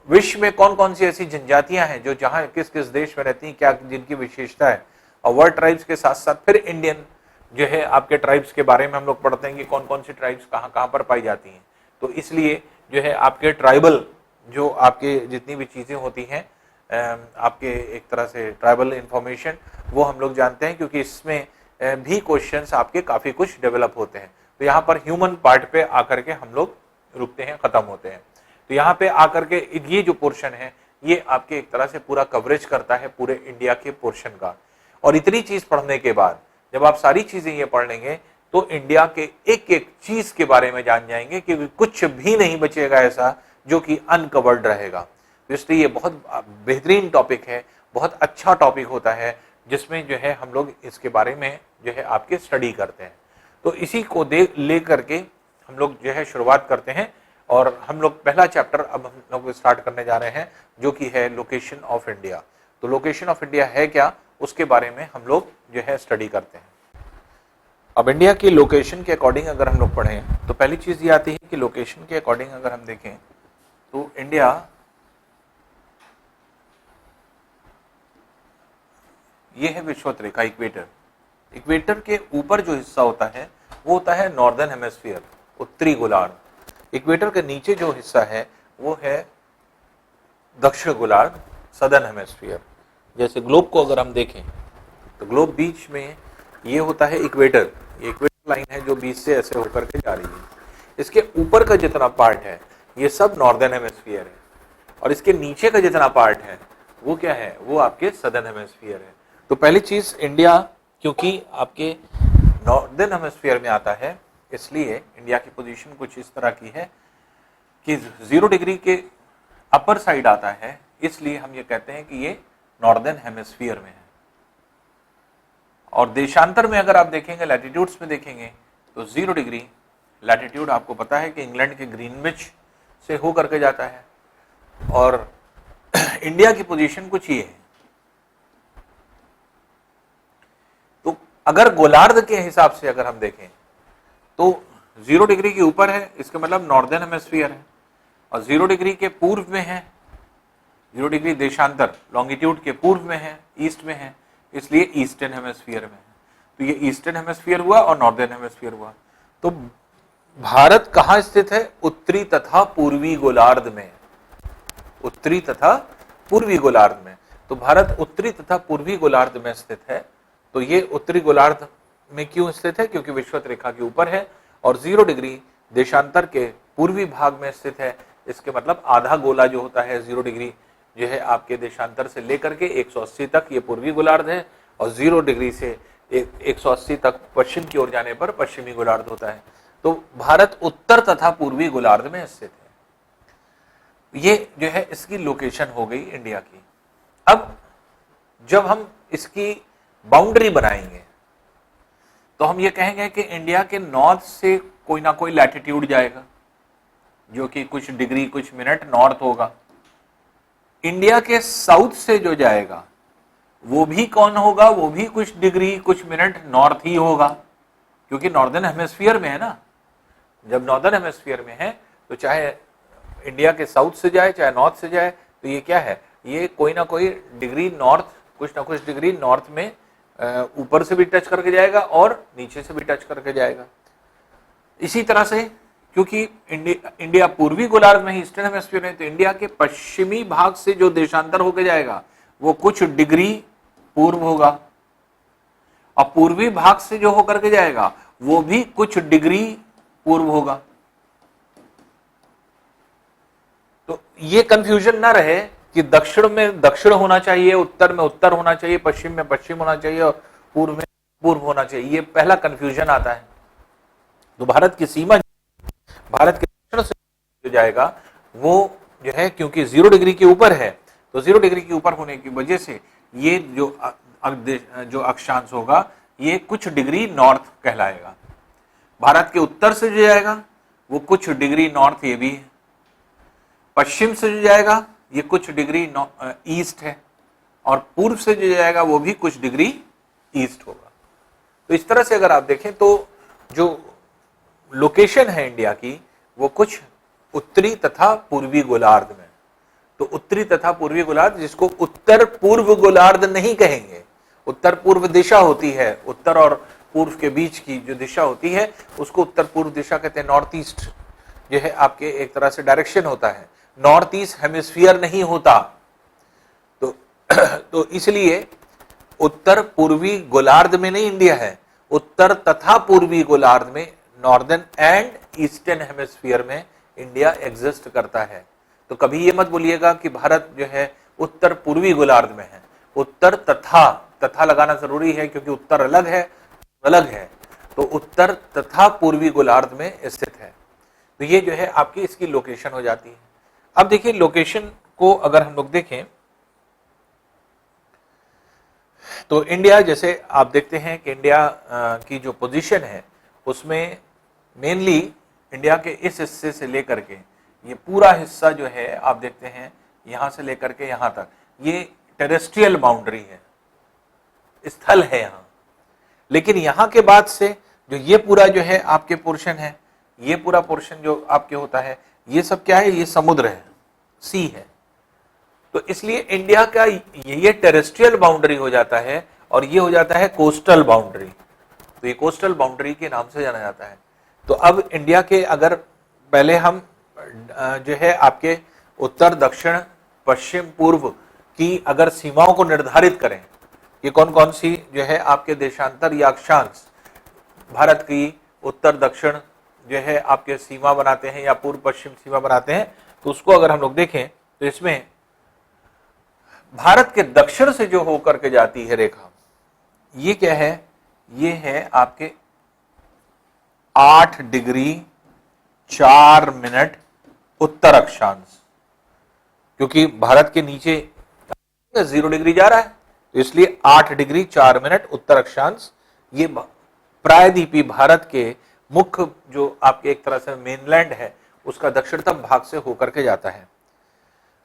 विश्व में कौन कौन सी ऐसी जनजातियां हैं जो जहां किस किस देश में रहती हैं, क्या जिनकी विशेषता है, और वर्ल्ड ट्राइब्स के साथ साथ फिर इंडियन जो है आपके ट्राइब्स के बारे में हम लोग पढ़ते हैं कि कौन कौन सी ट्राइब्स कहाँ कहाँ पर पाई जाती हैं। तो इसलिए जो है आपके ट्राइबल जो आपके जितनी भी चीजें होती हैं आपके एक तरह से ट्राइबल इंफॉर्मेशन, वो हम लोग जानते हैं, क्योंकि इसमें भी क्वेश्चंस आपके काफी कुछ डेवलप होते हैं। तो यहाँ पर ह्यूमन पार्ट पे आकर के हम लोग रुकते हैं, खत्म होते हैं। तो यहाँ पे आकर के ये जो पोर्शन है ये आपके एक तरह से पूरा कवरेज करता है पूरे इंडिया के पोर्शन का। और इतनी चीज पढ़ने के बाद जब आप सारी चीजें ये पढ़ लेंगे तो इंडिया के एक एक चीज के बारे में जान जाएंगे, क्योंकि कुछ भी नहीं बचेगा ऐसा जो कि अनकवर्ड रहेगा। इसलिए ये बहुत बेहतरीन टॉपिक है, बहुत अच्छा टॉपिक होता है, जिसमें जो है हम लोग इसके बारे में जो है आपके स्टडी करते हैं। तो इसी को ले करके हम लोग जो है शुरुआत करते हैं, और हम लोग पहला चैप्टर अब हम लोग स्टार्ट करने जा रहे हैं, जो कि है लोकेशन ऑफ इंडिया। तो लोकेशन ऑफ इंडिया है क्या, उसके बारे में हम लोग जो है स्टडी करते हैं। अब इंडिया की लोकेशन के अकॉर्डिंग अगर हम लोग पढ़ें तो पहली चीज ये आती है कि लोकेशन के अकॉर्डिंग अगर हम देखें तो इंडिया ये है विषुवत रेखा, इक्वेटर। इक्वेटर के ऊपर जो हिस्सा होता है वो होता है नॉर्दर्न हेमिस्फीयर, उत्तरी गोलार्ध। इक्वेटर के नीचे जो हिस्सा है वो है दक्षिण गोलार्ध, सदर्न हेमिस्फीयर। जैसे ग्लोब को अगर हम देखें तो ग्लोब बीच में ये होता है इक्वेटर, ये इक्वेटर लाइन है जो बीच से ऐसे होकर के जा रही है। इसके ऊपर का जितना पार्ट है ये सब नॉर्दर्न हेमिस्फीयर है, और इसके नीचे का जितना पार्ट है वो क्या है, वो आपके सदर्न हेमिस्फीयर है। तो पहली चीज, इंडिया क्योंकि आपके नॉर्दर्न हेमिस्फीयर में आता है, इसलिए इंडिया की पोजीशन कुछ इस तरह की है कि 0 डिग्री के अपर साइड आता है, इसलिए हम ये कहते हैं कि ये नॉर्दर्न हेमिस्फीयर में है। और देशांतर में अगर आप देखेंगे, लैटिट्यूड्स में देखेंगे तो 0 डिग्री लैटिट्यूड आपको पता है कि इंग्लैंड के ग्रीनविच से हो करके जाता है, और इंडिया की पोजीशन कुछ ये है। तो अगर गोलार्ध के हिसाब से अगर हम देखें तो 0 डिग्री के ऊपर है, इसका मतलब नॉर्दर्न हेमिस्फीयर है, और 0 डिग्री के पूर्व में है, 0 डिग्री देशांतर लॉन्गिट्यूड के पूर्व में है, ईस्ट में है, इसलिए ईस्टर्न हेमिस्फीयर में है। तो ये ईस्टर्न हेमिस्फीयर हुआ और नॉर्दर्न हेमिस्फीयर हुआ। तो भारत कहाँ स्थित है, उत्तरी तथा पूर्वी गोलार्ध में, उत्तरी तथा पूर्वी गोलार्ध में। तो भारत उत्तरी तथा पूर्वी गोलार्ध में स्थित है। तो ये उत्तरी गोलार्ध में क्यों स्थित है, क्योंकि विषुवत रेखा के ऊपर है, और 0 डिग्री देशांतर के पूर्वी भाग में स्थित है। इसके मतलब आधा गोला जो होता है 0 डिग्री जो है आपके देशांतर से लेकर के 180 तक ये पूर्वी गोलार्ध है, और 0 डिग्री से 180 तक पश्चिम की ओर जाने पर पश्चिमी गोलार्ध होता है। तो भारत उत्तर तथा पूर्वी गोलार्ध में स्थित है। ये जो है इसकी लोकेशन हो गई इंडिया की। अब जब हम इसकी बाउंड्री बनाएंगे तो हम ये कहेंगे कि इंडिया के नॉर्थ से कोई ना कोई लैटिट्यूड जाएगा, जो कि कुछ डिग्री कुछ मिनट नॉर्थ होगा। इंडिया के साउथ से जो जाएगा वो भी कौन होगा, वो भी कुछ डिग्री कुछ मिनट नॉर्थ ही होगा, क्योंकि नॉर्दर्न हेमिस्फीयर में है ना। जब नॉर्दर्न हेमिस्फीयर में है तो चाहे इंडिया के साउथ से जाए चाहे नॉर्थ से जाए, तो ये क्या है, ये कोई ना कोई डिग्री नॉर्थ, कुछ ना कुछ डिग्री नॉर्थ में ऊपर से भी टच करके जाएगा और नीचे से भी टच करके जाएगा। इसी तरह से क्योंकि इंडिया पूर्वी गोलार्ध में ही ईस्टर्न हेमिस्फीयर है, तो इंडिया के पश्चिमी भाग से जो देशांतर होकर जाएगा वो कुछ डिग्री पूर्व होगा, और पूर्वी भाग से जो होकर के जाएगा वो भी कुछ डिग्री पूर्व होगा। तो ये कंफ्यूजन ना रहे कि दक्षिण में दक्षिण होना चाहिए, उत्तर में उत्तर होना चाहिए, पश्चिम में पश्चिम होना चाहिए, और पूर्व में पूर्व होना चाहिए, ये पहला कंफ्यूजन आता है। तो भारत की सीमा, भारत के दक्षिण से जो जाएगा वो जो है क्योंकि 0 डिग्री के ऊपर है, तो 0 डिग्री के ऊपर होने की वजह से ये जो अक्षांश होगा ये कुछ डिग्री नॉर्थ कहलाएगा। भारत के उत्तर से जो जाएगा वो कुछ डिग्री नॉर्थ ये भी है, पश्चिम से जो जाएगा ये कुछ डिग्री ईस्ट है, और पूर्व से जो जाएगा वो भी कुछ डिग्री ईस्ट होगा। तो इस तरह से अगर आप देखें तो जो लोकेशन है इंडिया की वो कुछ उत्तरी तथा पूर्वी गोलार्ध में। तो उत्तरी तथा पूर्वी गोलार्ध, जिसको उत्तर पूर्व गोलार्ध नहीं कहेंगे, उत्तर पूर्व दिशा होती है, उत्तर और पूर्व के बीच की जो दिशा होती है उसको उत्तर पूर्व दिशा कहते हैं। नॉर्थ ईस्ट जो है आपके एक तरह से डायरेक्शन होता है, नॉर्थ ईस्ट हेमिस्फीयर नहीं होता। तो इसलिए उत्तर पूर्वी गोलार्ध में नहीं इंडिया है, उत्तर तथा पूर्वी गोलार्ध में, नॉर्दर्न एंड ईस्टर्न हेमिस्फीयर में इंडिया एग्जिस्ट करता है। तो कभी ये मत बोलिएगा कि भारत जो है उत्तर पूर्वी गोलार्ध में है, उत्तर तथा लगाना जरूरी है, क्योंकि उत्तर अलग है, अलग है। तो उत्तर तथा पूर्वी गोलार्ध में स्थित है। तो ये जो है आपकी इसकी लोकेशन हो जाती है। अब देखिए लोकेशन को अगर हम लोग देखें तो इंडिया, जैसे आप देखते हैं कि इंडिया की जो पोजीशन है उसमें मेनली इंडिया के इस हिस्से से लेकर के ये पूरा हिस्सा जो है आप देखते हैं यहां से लेकर के यहां तक ये टेरेस्ट्रियल बाउंड्री है, स्थल है यहां। लेकिन यहां के बाद से जो ये पूरा जो है आपके पोर्शन है, ये पूरा पोर्शन जो आपके होता है, ये सब क्या है, ये समुद्र है, सी है। तो इसलिए इंडिया का ये टेरेस्ट्रियल बाउंड्री हो जाता है और ये हो जाता है कोस्टल बाउंड्री। तो ये कोस्टल बाउंड्री के नाम से जाना जाता है। तो अब इंडिया के अगर पहले हम जो है आपके उत्तर, दक्षिण, पश्चिम, पूर्व की अगर सीमाओं को निर्धारित करें कि कौन कौन सी जो है आपके देशांतर या अक्षांश भारत की उत्तर दक्षिण जो है आपके सीमा बनाते हैं या पूर्व पश्चिम सीमा बनाते हैं, तो उसको अगर हम लोग देखें तो इसमें भारत के दक्षिण से जो होकर के जाती है रेखा, ये क्या है, ये है आपके 8 डिग्री 4 मिनट उत्तर अक्षांश। क्योंकि भारत के नीचे 0 डिग्री जा रहा है तो इसलिए 8 डिग्री 4 मिनट उत्तर अक्षांश ये प्रायद्वीपीय भारत के मुख्य जो आपके एक तरह से मेनलैंड है उसका दक्षिणतम भाग से होकर के जाता है।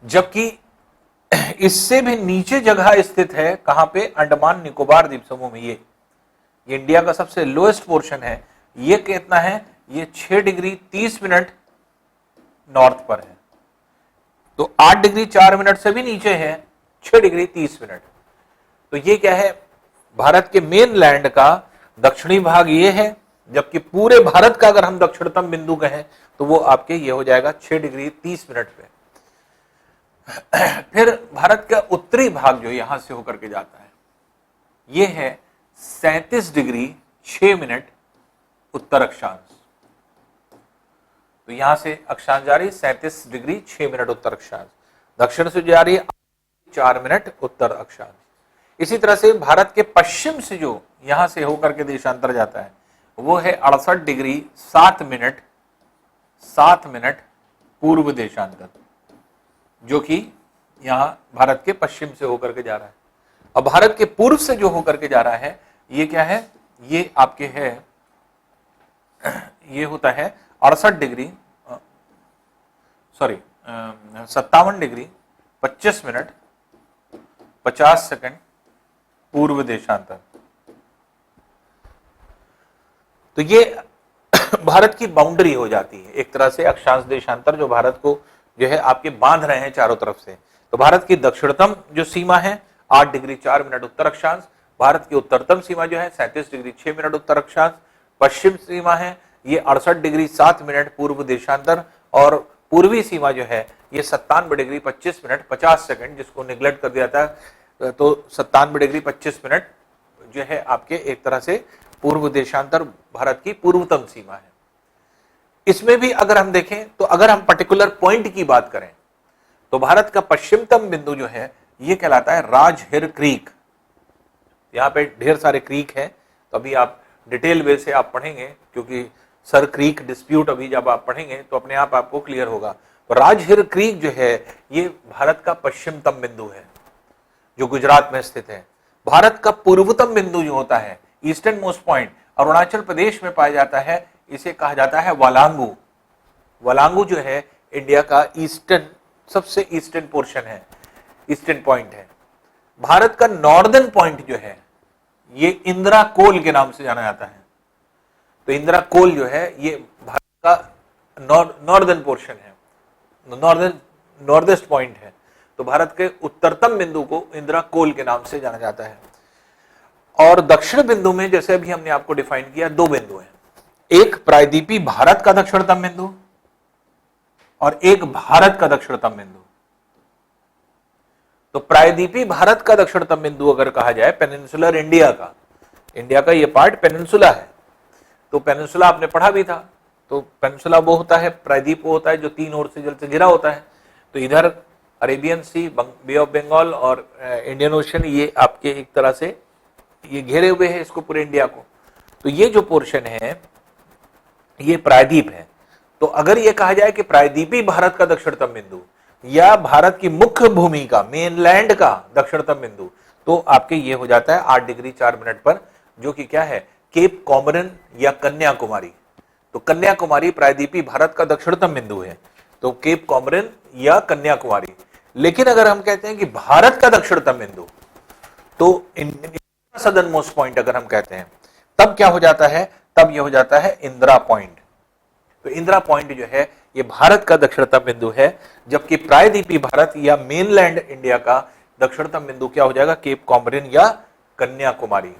जबकि इससे भी नीचे जगह स्थित है कहां पे, अंडमान निकोबार द्वीप समूह में। ये इंडिया का सबसे लोएस्ट पोर्शन है। ये कितना है, ये 6 डिग्री 30 मिनट नॉर्थ पर है। तो 8 डिग्री 4 मिनट से भी नीचे है 6 डिग्री 30 मिनट। तो ये क्या है, भारत के मेन लैंड का दक्षिणी भाग ये है, जबकि पूरे भारत का अगर हम दक्षिणतम बिंदु कहें तो वो आपके ये हो जाएगा 6 डिग्री 30 मिनट पे। फिर भारत का उत्तरी भाग जो यहां से होकर के जाता है ये है 37 डिग्री 6 मिनट उत्तर अक्षांश। तो यहां से अक्षांश जा रही 37 डिग्री 6 मिनट उत्तर अक्षांश, दक्षिण से जा रही है 4 मिनट उत्तर अक्षांश। इसी तरह से भारत के पश्चिम से जो यहां से होकर के देशांतर जाता है वो है 68 डिग्री 7 मिनट पूर्व देशांतर, जो कि यहां भारत के पश्चिम से होकर के जा रहा है। अब भारत के पूर्व से जो होकर के जा रहा है ये क्या है, ये आपके है, ये होता है 58 डिग्री 57 डिग्री 25 मिनट 50 सेकंड पूर्व देशांतर। तो ये भारत की बाउंड्री हो जाती है एक तरह से, अक्षांश देशांतर जो भारत को जो है आपके बांध रहे हैं चारों तरफ से। तो भारत की दक्षिणतम जो सीमा है 8 डिग्री 4 मिनट उत्तर अक्षांश, भारत की उत्तरतम सीमा जो है 37 डिग्री 6 मिनट उत्तर अक्षांश, पश्चिम सीमा है ये 68 डिग्री 7 मिनट पूर्व देशांतर, और पूर्वी सीमा जो है ये 97 डिग्री 25 मिनट 50 सेकंड, जिसको निगलेक्ट कर दिया था। तो 97 डिग्री 25 मिनट जो है आपके एक तरह से पूर्व देशांतर भारत की पूर्वतम सीमा है। इसमें भी अगर हम देखें तो अगर हम पर्टिकुलर पॉइंट की बात करें तो भारत का पश्चिमतम बिंदु जो है ये कहलाता है राजहिर क्रीक। यहां पे ढेर सारे क्रीक हैं, तो अभी आप डिटेल वे से आप पढ़ेंगे, क्योंकि सर क्रीक डिस्प्यूट अभी जब आप पढ़ेंगे तो अपने आप आपको क्लियर होगा। तो राजहिर क्रीक जो है ये भारत का पश्चिमतम बिंदु है जो गुजरात में स्थित है। भारत का पूर्वतम बिंदु जो होता है, eastern most point, Arunachal Pradesh में पाया जाता है, इसे कहा जाता है वालांगू। वालांगू जो है इंडिया का ईस्टर्न, सबसे ईस्टर्न पोर्शन है, ईस्टर्न पॉइंट है। भारत का नॉर्दर्न पॉइंट जो है ये इंदिरा कोल के नाम से जाना जाता है। तो इंदिरा कोल जो है ये भारत का नॉर्दर्न पोर्शन है, नॉर्देस्ट पॉइंट है। तो भारत के उत्तरतम बिंदु को इंदिरा कोल के नाम से जाना जाता है। और दक्षिण बिंदु में जैसे अभी हमने आपको डिफाइन किया, दो बिंदु हैं, एक प्रायद्वीपीय भारत का दक्षिणतम बिंदु और एक भारत का दक्षिणतम बिंदु। तो प्रायद्वीपीय भारत का दक्षिणतम बिंदु अगर कहा जाए, पेनिनसुलर इंडिया का ये पार्ट पेनिनसुला है। तो पेनिनसुला आपने पढ़ा भी था। तो पेनिनसुला वो होता है, प्रायद्वीप वो होता है जो तीन ओर से जल से घिरा होता है। तो इधर Arabian sea, bay of Bengal और इंडियन ओशन, ये आपके एक तरह से ये घेरे हुए हैं इसको, पूरे इंडिया को। तो ये जो पोर्शन है ये प्रायद्वीप है। तो अगर ये कहा जाए कि प्रायद्वीपीय भारत का दक्षिणतम बिंदु, या भारत की मुख्य भूमि का, मेनलैंड का दक्षिणतम बिंदु, तो आपके ये हो जाता है 8 डिग्री 4 मिनट पर, जो कि क्या है, केप कॉमोरिन या कन्याकुमारी। तो कन्याकुमारी प्रायद्वीपीय भारत का दक्षिणतम बिंदु है, तो केप कॉमोरिन या कन्याकुमारी। लेकिन अगर हम कहते हैं कि भारत का दक्षिणतम बिंदु, तो सदर्न मोस्ट पॉइंट अगर हम कहते हैं, तब क्या हो जाता है, तब यह हो जाता है इंदिरा पॉइंट। तो इंदिरा पॉइंट जो है ये भारत का दक्षिणतम बिंदु है, जबकि प्रायद्वीपीय भारत या मेनलैंड इंडिया का दक्षिणतम बिंदु क्या हो जाएगा, केप कॉमोरिन या कन्याकुमारी।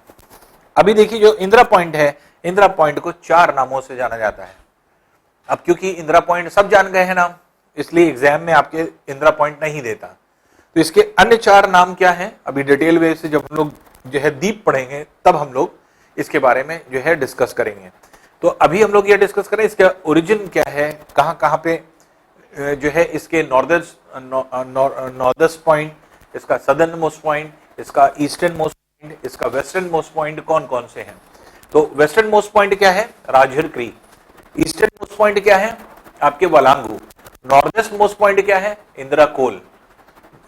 अभी देखिए जो इंदिरा पॉइंट है, इंदिरा पॉइंट को 4 नामों से जाना जाता है। अब क्योंकि इंदिरा पॉइंट सब जान गए हैं नाम, इसलिए एग्जाम में आपके इंदिरा पॉइंट नहीं देता। तो इसके अन्य 4 नाम क्या हैं, अभी डिटेल वे से जब हम लोग जो है डीप पढ़ेंगे तब हम लोग इसके बारे में जो है डिस्कस करेंगे। तो अभी हम लोग ये डिस्कस करें इसका ओरिजिन क्या है, कहां कहां पे जो है इसके नॉर्दर्स्ट पॉइंट, इसका सदर्न मोस्ट पॉइंट, इसका ईस्टर्न मोस्ट पॉइंट, इसका वेस्टर्न मोस्ट पॉइंट कौन कौन से हैं। तो वेस्टर्न मोस्ट पॉइंट क्या है, राजहिर क्रीक। ईस्टर्न मोस्ट पॉइंट क्या है, आपके वलांगू। नॉर्दर्स्ट मोस्ट पॉइंट क्या है, इंदिरा कोल।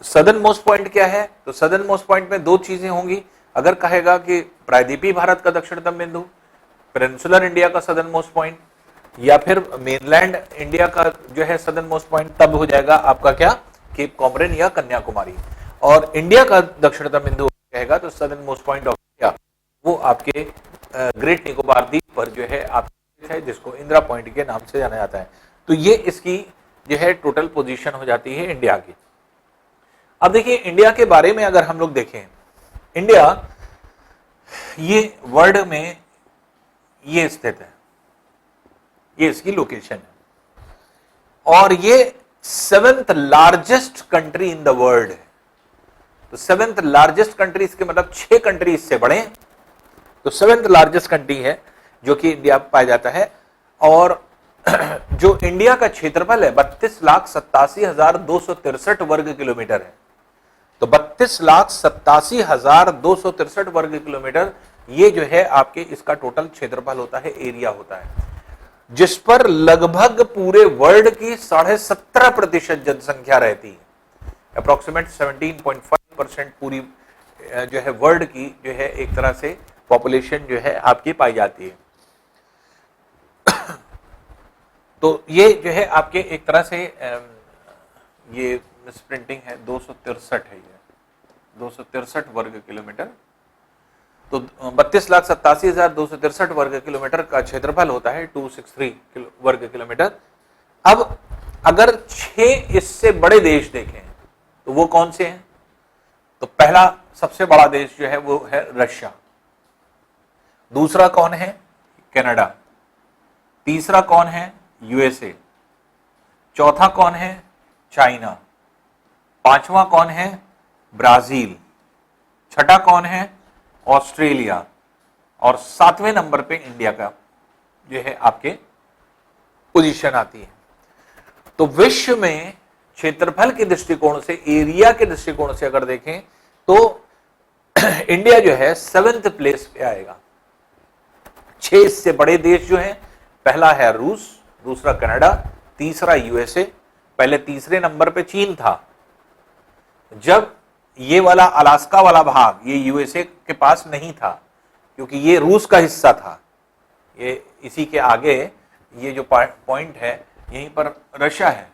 सदर्न मोस्ट पॉइंट क्या है, तो सदर्न मोस्ट पॉइंट में 2 चीजें होंगी। अगर कहेगा कि प्रायद्वीपीय भारत का दक्षिणतम बिंदु, पेनिनसुलर इंडिया का सदर्न मोस्ट पॉइंट, या फिर मेनलैंड इंडिया का जो है सदर्न मोस्ट पॉइंट, तब हो जाएगा आपका क्या, केप कॉमोरिन या कन्याकुमारी। और इंडिया का दक्षिणतम बिंदु कहेगा तो southern most point of India वो आपके ग्रेट निकोबार द्वीप पर जो है आप है, जिसको इंदिरा पॉइंट के नाम से जाना जाता है। तो ये इसकी जो है टोटल पोजीशन हो जाती है इंडिया की। अब देखिए इंडिया के बारे में अगर हम लोग देखें, इंडिया ये वर्ल्ड में ये स्थित है, ये इसकी लोकेशन है, और ये 7th largest country in the world है। तो 7th लार्जेस्ट कंट्री इसके मतलब 6 कंट्री इससे बड़े, तो 7th लार्जेस्ट कंट्री है जो कि इंडिया पाया जाता है। और जो इंडिया का क्षेत्रफल है 32,87,263 वर्ग किलोमीटर है। तो 32,87,263 वर्ग किलोमीटर ये जो है आपके इसका टोटल क्षेत्रफल होता है, एरिया होता है, जिस पर लगभग पूरे वर्ल्ड की 17.5% जनसंख्या रहती है। अप्रोक्सीमेट 17.5% पूरी जो है वर्ल्ड की जो है एक तरह से पॉपुलेशन जो है आपकी पाई जाती है। तो ये जो है आपके एक तरह से ये मिसप्रिंटिंग है, 263 है, ये 263 वर्ग किलोमीटर। तो 32,87,263 वर्ग किलोमीटर का क्षेत्रफल होता है, 263 वर्ग किलोमीटर। अब अगर 6 इससे बड़े देश देखें तो वो कौन से हैं, तो पहला सबसे बड़ा देश जो है वो है रशिया। दूसरा कौन है, कनाडा। तीसरा कौन है, यूएसए। चौथा कौन है, चाइना। पांचवा कौन है, ब्राजील। छठा कौन है, ऑस्ट्रेलिया। और 7वें नंबर पे इंडिया का जो है आपके पोजीशन आती है। तो विश्व में क्षेत्रफल के दृष्टिकोण से, एरिया के दृष्टिकोण से अगर देखें तो इंडिया जो है 7th प्लेस पे आएगा। 6 इससे बड़े देश जो हैं, पहला है रूस, दूसरा कनाडा, तीसरा यूएसए। पहले तीसरे नंबर पे चीन था। जब ये वाला अलास्का वाला भाग ये यूएसए के पास नहीं था, क्योंकि ये रूस का हिस्सा था। ये इसी के आगे ये जो पॉइंट है यहीं पर रशिया है,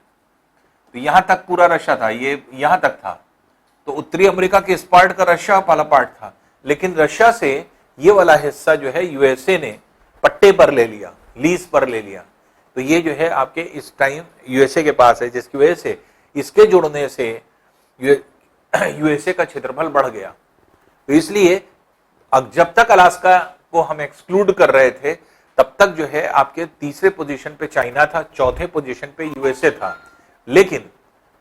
तो यहां तक पूरा रशिया था, ये यहां तक था। तो उत्तरी अमेरिका के इस पार्ट का रशिया वाला पार्ट था, लेकिन रशिया से ये वाला हिस्सा जो है यूएसए ने पट्टे पर ले लिया, लीज पर ले लिया। तो ये जो है आपके इस टाइम यूएसए के पास है, जिसकी वजह से इसके जुड़ने से यूएसए का क्षेत्रफल बढ़ गया। तो इसलिए अब जब तक अलास्का को हम एक्सक्लूड कर रहे थे तब तक जो है आपके तीसरे पोजीशन पे चाइना था, चौथे पोजीशन पे यूएसए था। लेकिन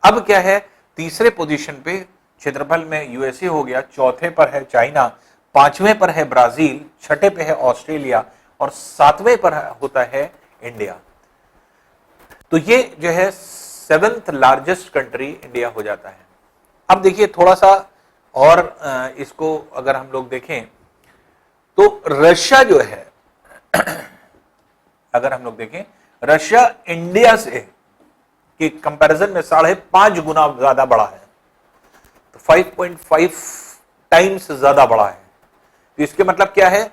अब क्या है, तीसरे पोजीशन पे क्षेत्रफल में यूएसए हो गया, चौथे पर है चाइना, पांचवें पर है ब्राजील, छठे पे है ऑस्ट्रेलिया और 7वें पर होता है इंडिया। तो ये जो है 7th लार्जेस्ट कंट्री इंडिया हो जाता है। अब देखिए थोड़ा सा और इसको अगर हम लोग देखें तो रशिया जो है अगर हम लोग देखें, रशिया इंडिया से के कंपैरिजन में 5.5 गुना ज्यादा बड़ा है, तो 5.5 टाइम्स ज्यादा बड़ा है। तो इसके मतलब क्या है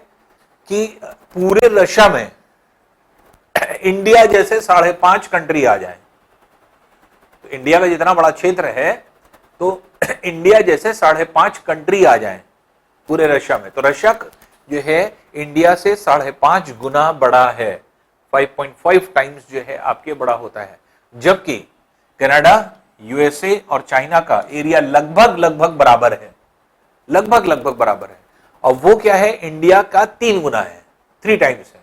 कि पूरे रशिया में इंडिया जैसे 5.5 कंट्री आ जाए, तो इंडिया का जितना बड़ा क्षेत्र है तो इंडिया जैसे 5.5 कंट्री आ जाए पूरे रशिया में, तो रशिया जो है इंडिया से 5.5 गुना बड़ा है, 5.5 टाइम्स जो है आपके बड़ा होता है। जबकि कनाडा, यूएसए और चाइना का एरिया लगभग बराबर है, लगभग बराबर है, और वो क्या है, इंडिया का 3 गुना है, 3 टाइम्स है।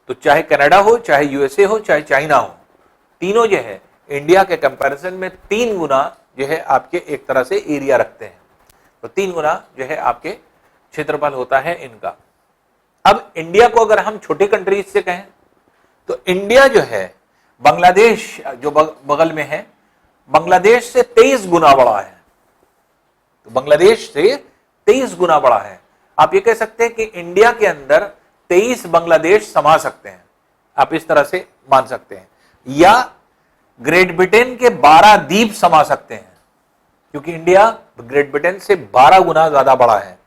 तो चाहे कनाडा हो, चाहे यूएसए हो, चाहे चाइना हो, तीनों जो है इंडिया के कंपैरिजन में 3 गुना जो है आपके एक तरह से एरिया रखते हैं, तो 3 गुना जो है आपके क्षेत्रफल होता है इनका। अब इंडिया को अगर हम छोटी कंट्रीज से कहें तो इंडिया जो है बांग्लादेश जो बगल में है, बांग्लादेश से 23 गुना बड़ा है, तो बांग्लादेश से 23 गुना बड़ा है। आप ये कह सकते हैं कि इंडिया के अंदर 23 बांग्लादेश समा सकते हैं, आप इस तरह से मान सकते हैं, या ग्रेट ब्रिटेन के 12 द्वीप समा सकते हैं, क्योंकि इंडिया ग्रेट ब्रिटेन से 12 गुना ज्यादा बड़ा है।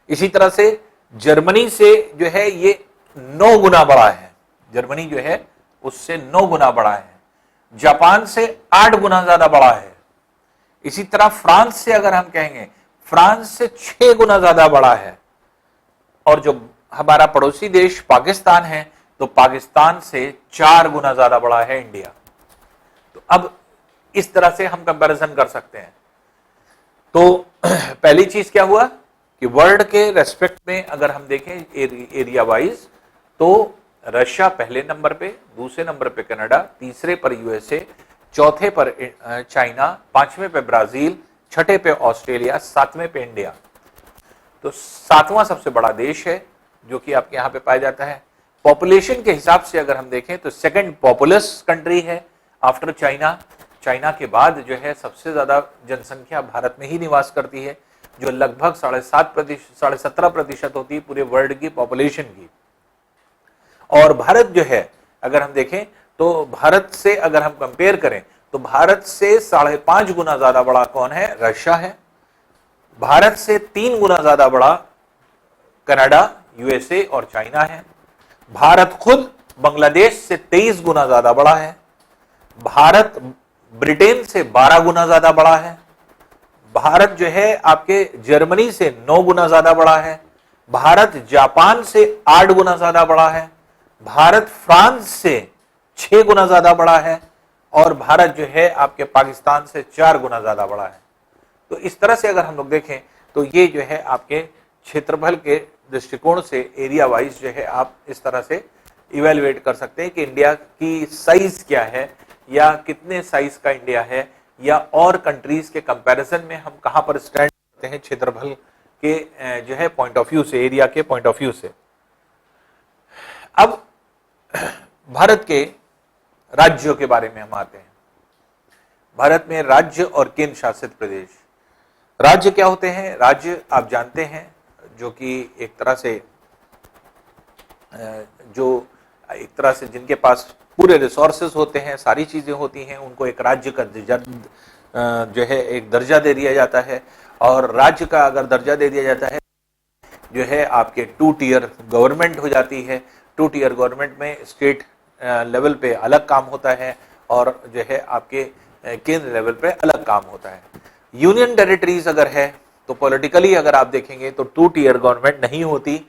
इसी तरह से जर्मनी से जो है ये 9 गुना बड़ा है, जर्मनी जो है उससे 9 गुना बड़ा है। जापान से 8 गुना ज्यादा बड़ा है। इसी तरह फ्रांस से अगर हम कहेंगे, फ्रांस से 6 गुना ज्यादा बड़ा है। और जो हमारा पड़ोसी देश पाकिस्तान है, तो पाकिस्तान से 4 गुना ज्यादा बड़ा है इंडिया। तो अब इस तरह से हम कंपैरिजन कर सकते हैं। तो पहली चीज क्या हुआ कि वर्ल्ड के रेस्पेक्ट में अगर हम देखें एरिया वाइज, तो रशिया पहले नंबर पे, दूसरे नंबर पे कनाडा, तीसरे पर यूएसए, चौथे पर चाइना, पांचवें पे ब्राजील, छठे पे ऑस्ट्रेलिया, सातवें पे इंडिया। तो 7वां सबसे बड़ा देश है जो कि आपके यहाँ पे पाया जाता है। पॉपुलेशन के हिसाब से अगर हम देखें तो सेकंड पॉपुलस कंट्री है आफ्टर चाइना। चाइना के बाद जो है सबसे ज्यादा जनसंख्या भारत में ही निवास करती है, जो लगभग 17.5% होती है पूरे वर्ल्ड की पॉपुलेशन की। और भारत जो है अगर हम देखें तो भारत से अगर हम कंपेयर करें तो भारत से 5.5 गुना ज्यादा बड़ा कौन है, रशिया है। भारत से 3 गुना ज्यादा बड़ा कनाडा, यूएसए और चाइना है। भारत खुद बांग्लादेश से 23 गुना ज्यादा बड़ा है। भारत ब्रिटेन से 12 गुना ज्यादा बड़ा है। भारत जो है आपके जर्मनी से 9 गुना ज्यादा बड़ा है। भारत जापान से 8 गुना ज्यादा बड़ा है। भारत फ्रांस से 6 गुना ज्यादा बड़ा है। और भारत जो है आपके पाकिस्तान से 4 गुना ज्यादा बड़ा है। तो इस तरह से अगर हम लोग देखें तो ये जो है आपके क्षेत्रफल के दृष्टिकोण से एरिया वाइज जो है आप इस तरह से इवेल्युएट कर सकते हैं कि इंडिया की साइज क्या है, या कितने साइज का इंडिया है, या और कंट्रीज के कंपैरिजन में हम कहां पर स्टैंड करते हैं क्षेत्रफल के जो है पॉइंट ऑफ व्यू से, एरिया के पॉइंट ऑफ व्यू से। अब भारत के राज्यों के बारे में हम आते हैं। भारत में राज्य और केंद्र शासित प्रदेश। राज्य क्या होते हैं? राज्य आप जानते हैं जो कि एक तरह से जिनके पास पूरे रिसोर्सेज होते हैं, सारी चीजें होती हैं, उनको एक राज्य का जो है एक दर्जा दे दिया जाता है। और राज्य का अगर दर्जा दे दिया जाता है जो है आपके 2 टियर गवर्नमेंट हो जाती है। 2 टियर गवर्नमेंट में स्टेट लेवल पे अलग काम होता है और जो है आपके केंद्र लेवल पे अलग काम होता है। यूनियन टेरिटरीज अगर है तो पॉलिटिकली अगर आप देखेंगे तो 2 टियर गवर्नमेंट नहीं होती।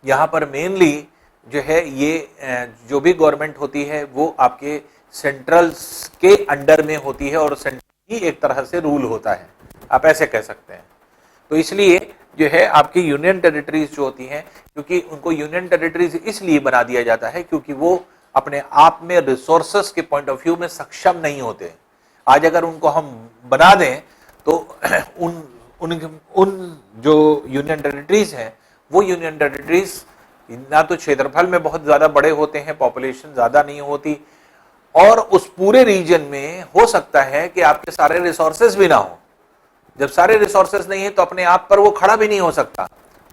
यहाँ पर मेनली जो है ये जो भी गवर्नमेंट होती है वो आपके सेंट्रल के अंडर में होती है और सेंट्रल ही एक तरह से रूल होता है, आप ऐसे कह सकते हैं। तो इसलिए जो है आपकी यूनियन टेरिटरीज जो होती हैं, क्योंकि उनको यूनियन टेरिटरीज इसलिए बना दिया जाता है क्योंकि वो अपने आप में रिसोर्सेस के पॉइंट ऑफ व्यू में सक्षम नहीं होते। आज अगर उनको हम बना दें तो उन जो यूनियन टेरिटरीज हैं वो यूनियन टेरिटरीज ना तो क्षेत्रफल में बहुत ज्यादा बड़े होते हैं, पॉपुलेशन ज्यादा नहीं होती, और उस पूरे रीजन में हो सकता है कि आपके सारे रिसोर्सेज भी ना हो। जब सारे रिसोर्सेज नहीं है तो अपने आप पर वो खड़ा भी नहीं हो सकता,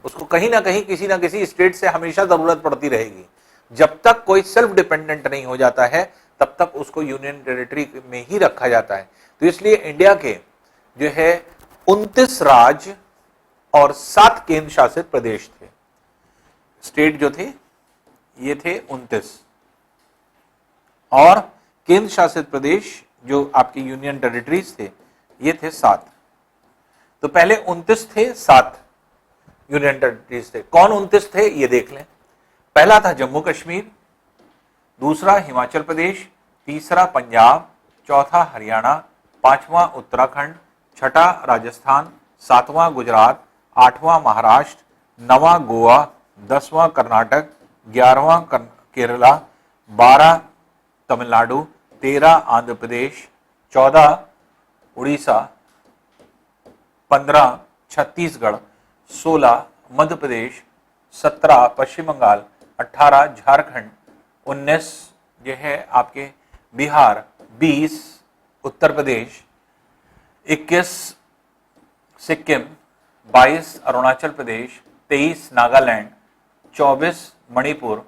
उसको कहीं ना कहीं किसी ना किसी स्टेट से हमेशा जरूरत पड़ती रहेगी। जब तक कोई सेल्फ डिपेंडेंट नहीं हो जाता है तब तक उसको यूनियन टेरिटरी में ही रखा जाता है। तो इसलिए इंडिया के जो है 29 राज्य और 7 केंद्र शासित प्रदेश थे। स्टेट जो थे ये थे 29 और केंद्र शासित प्रदेश जो आपके यूनियन टेरिटरीज थे ये थे 7। तो पहले 29 थे, 7 यूनियन टेरिटरीज थे। कौन 29 थे ये देख लें। पहला था जम्मू कश्मीर, दूसरा हिमाचल प्रदेश, तीसरा पंजाब, चौथा हरियाणा, पांचवां उत्तराखंड, छठा राजस्थान, सातवां गुजरात, आठवां महाराष्ट्र, नवां गोवा, 10वां कर्नाटक, 11वां केरला, 12 तमिलनाडु, 13 आंध्र प्रदेश, 14 उड़ीसा, 15 छत्तीसगढ़, 16 मध्य प्रदेश, 17 पश्चिम बंगाल, 18 झारखंड, 19 जो है आपके बिहार, 20 उत्तर प्रदेश, 21 सिक्किम, 22 अरुणाचल प्रदेश, 23 नागालैंड, 24 मणिपुर,